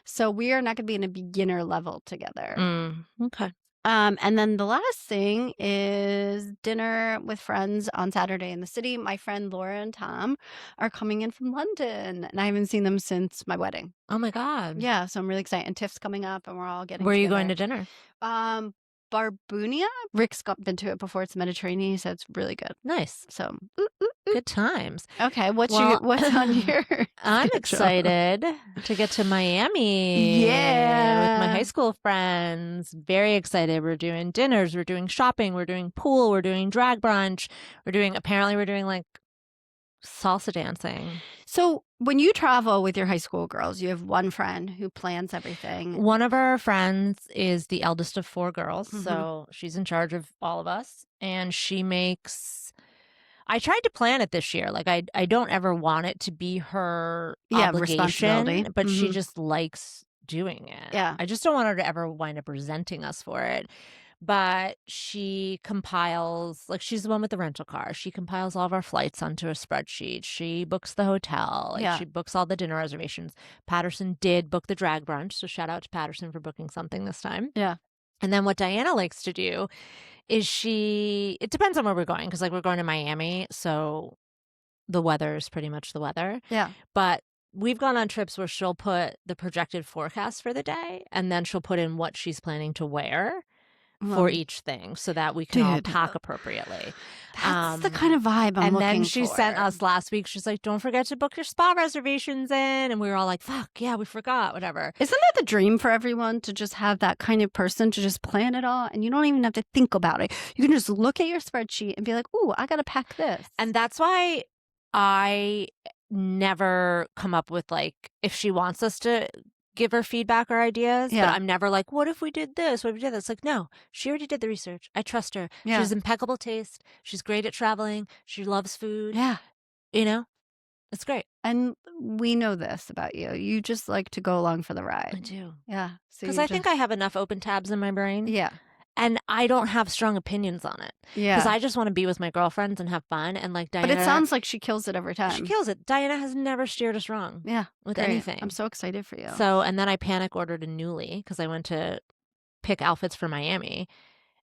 So we are not going to be in a beginner level together. Okay. And then the last thing is dinner with friends on Saturday in the city. My friend Laura and Tom are coming in from London, and I haven't seen them since my wedding. Oh my God. Yeah, so I'm really excited. And Tiff's coming up, and we're all getting Where together. are you going to dinner? Barbunia. Rick's been to it before. It's Mediterranean, so it's really good. Nice. So good times. Okay, what's on your I'm excited to get to Miami. Yeah. With my high school friends. Very excited. We're doing dinners, we're doing shopping, we're doing pool, we're doing drag brunch, we're doing like salsa dancing. So when you travel with your high school girls, you have one friend who plans everything. One of our friends is the eldest of 4 girls, so she's in charge of all of us, and she makes... I tried to plan it this year. Like, I don't ever want it to be her obligation, but she just likes doing it. Yeah. I just don't want her to ever wind up resenting us for it. But she compiles, like, she's the one with the rental car. She compiles all of our flights onto a spreadsheet. She books the hotel. She books all the dinner reservations. Patterson did book the drag brunch, so shout out to Patterson for booking something this time. Yeah. And then what Diana likes to do is it depends on where we're going, because, like, we're going to Miami, so the weather is pretty much the weather. Yeah. But we've gone on trips where she'll put the projected forecast for the day, and then she'll put in what she's planning to wear for each thing, so that we can all pack appropriately. That's the kind of vibe I'm looking for. And then she sent us last week, she's like, don't forget to book your spa reservations in. And we were all like, fuck, yeah, we forgot, whatever. Isn't that the dream for everyone, to just have that kind of person to just plan it all? And you don't even have to think about it. You can just look at your spreadsheet and be like, ooh, I got to pack this. And that's why I never come up with, like, if she wants us to give her feedback or ideas, but I'm never like, what if we did this? What if we did this? Like, no, she already did the research. I trust her. She has impeccable taste. She's great at traveling. She loves food. Yeah. You know, it's great. And we know this about you. You just like to go along for the ride. I do. Yeah. Because I think I have enough open tabs in my brain. Yeah. And I don't have strong opinions on it. Yeah. Because I just want to be with my girlfriends and have fun. And, like, Diana. But it sounds like she kills it every time. She kills it. Diana has never steered us wrong. Yeah. With great. anything. I'm so excited for you. So, and then I panic ordered a Nuuly because I went to pick outfits for Miami.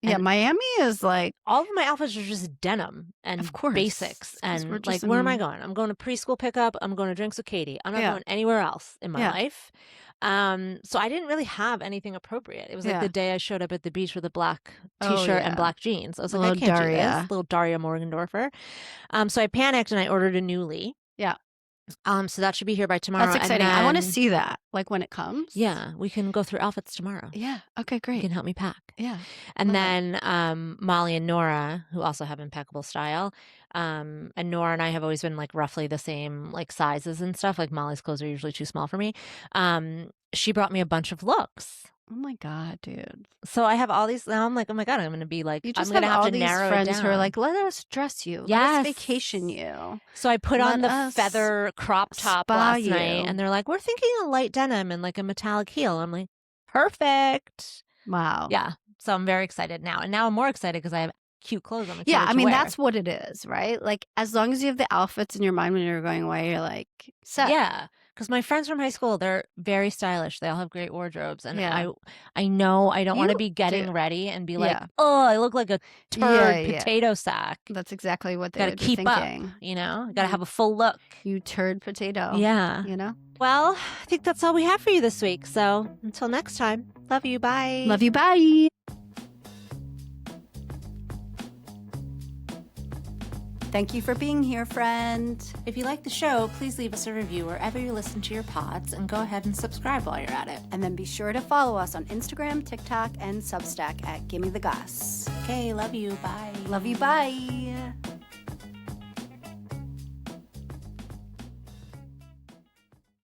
Yeah, Miami is like... all of my outfits are just denim and of course, basics. And, like, where am I going? I'm going to preschool pickup. I'm going to drinks with Katie. I'm not going anywhere else in my life. So I didn't really have anything appropriate. It was like the day I showed up at the beach with a black t-shirt and black jeans. I was like, I can't do this. Little Daria Morgendorfer. So I panicked and I ordered a Nuuly. Yeah. So that should be here by tomorrow. That's exciting. I want to see that, like, when it comes. Yeah, we can go through outfits tomorrow. Yeah. Okay, great. You can help me pack. Yeah. And then Molly and Nora, who also have impeccable style, and Nora and I have always been, like, roughly the same, like, sizes and stuff. Like, Molly's clothes are usually too small for me. She brought me a bunch of looks. Oh my God, dude. So I have all these. Now I'm like, oh my God, I'm going to be like, you just I'm going to have all to narrow it down. Friends who are like, let us dress you. Yes. Let us vacation you. So I put on the feather crop top last night, and they're like, we're thinking a light denim and, like, a metallic heel. I'm like, perfect. Wow. Yeah. So I'm very excited now. And now I'm more excited because I have cute clothes on. Yeah, I mean, that's what it is, right? Like, as long as you have the outfits in your mind when you're going away, you're like, set. Yeah. Because my friends from high school, they're very stylish. They all have great wardrobes. And I know I don't want to be getting ready and be like, oh, I look like a turd potato sack. That's exactly what they gotta keep thinking. Up, you know? Got to have a full look. You turd potato. Yeah. You know? Well, I think that's all we have for you this week. So until next time, love you. Bye. Love you. Bye. Thank you for being here, friend. If you like the show, please leave us a review wherever you listen to your pods, and go ahead and subscribe while you're at it. And then be sure to follow us on Instagram, TikTok, and Substack at Gimme the Goss. Okay, love you. Bye. Love you. Bye.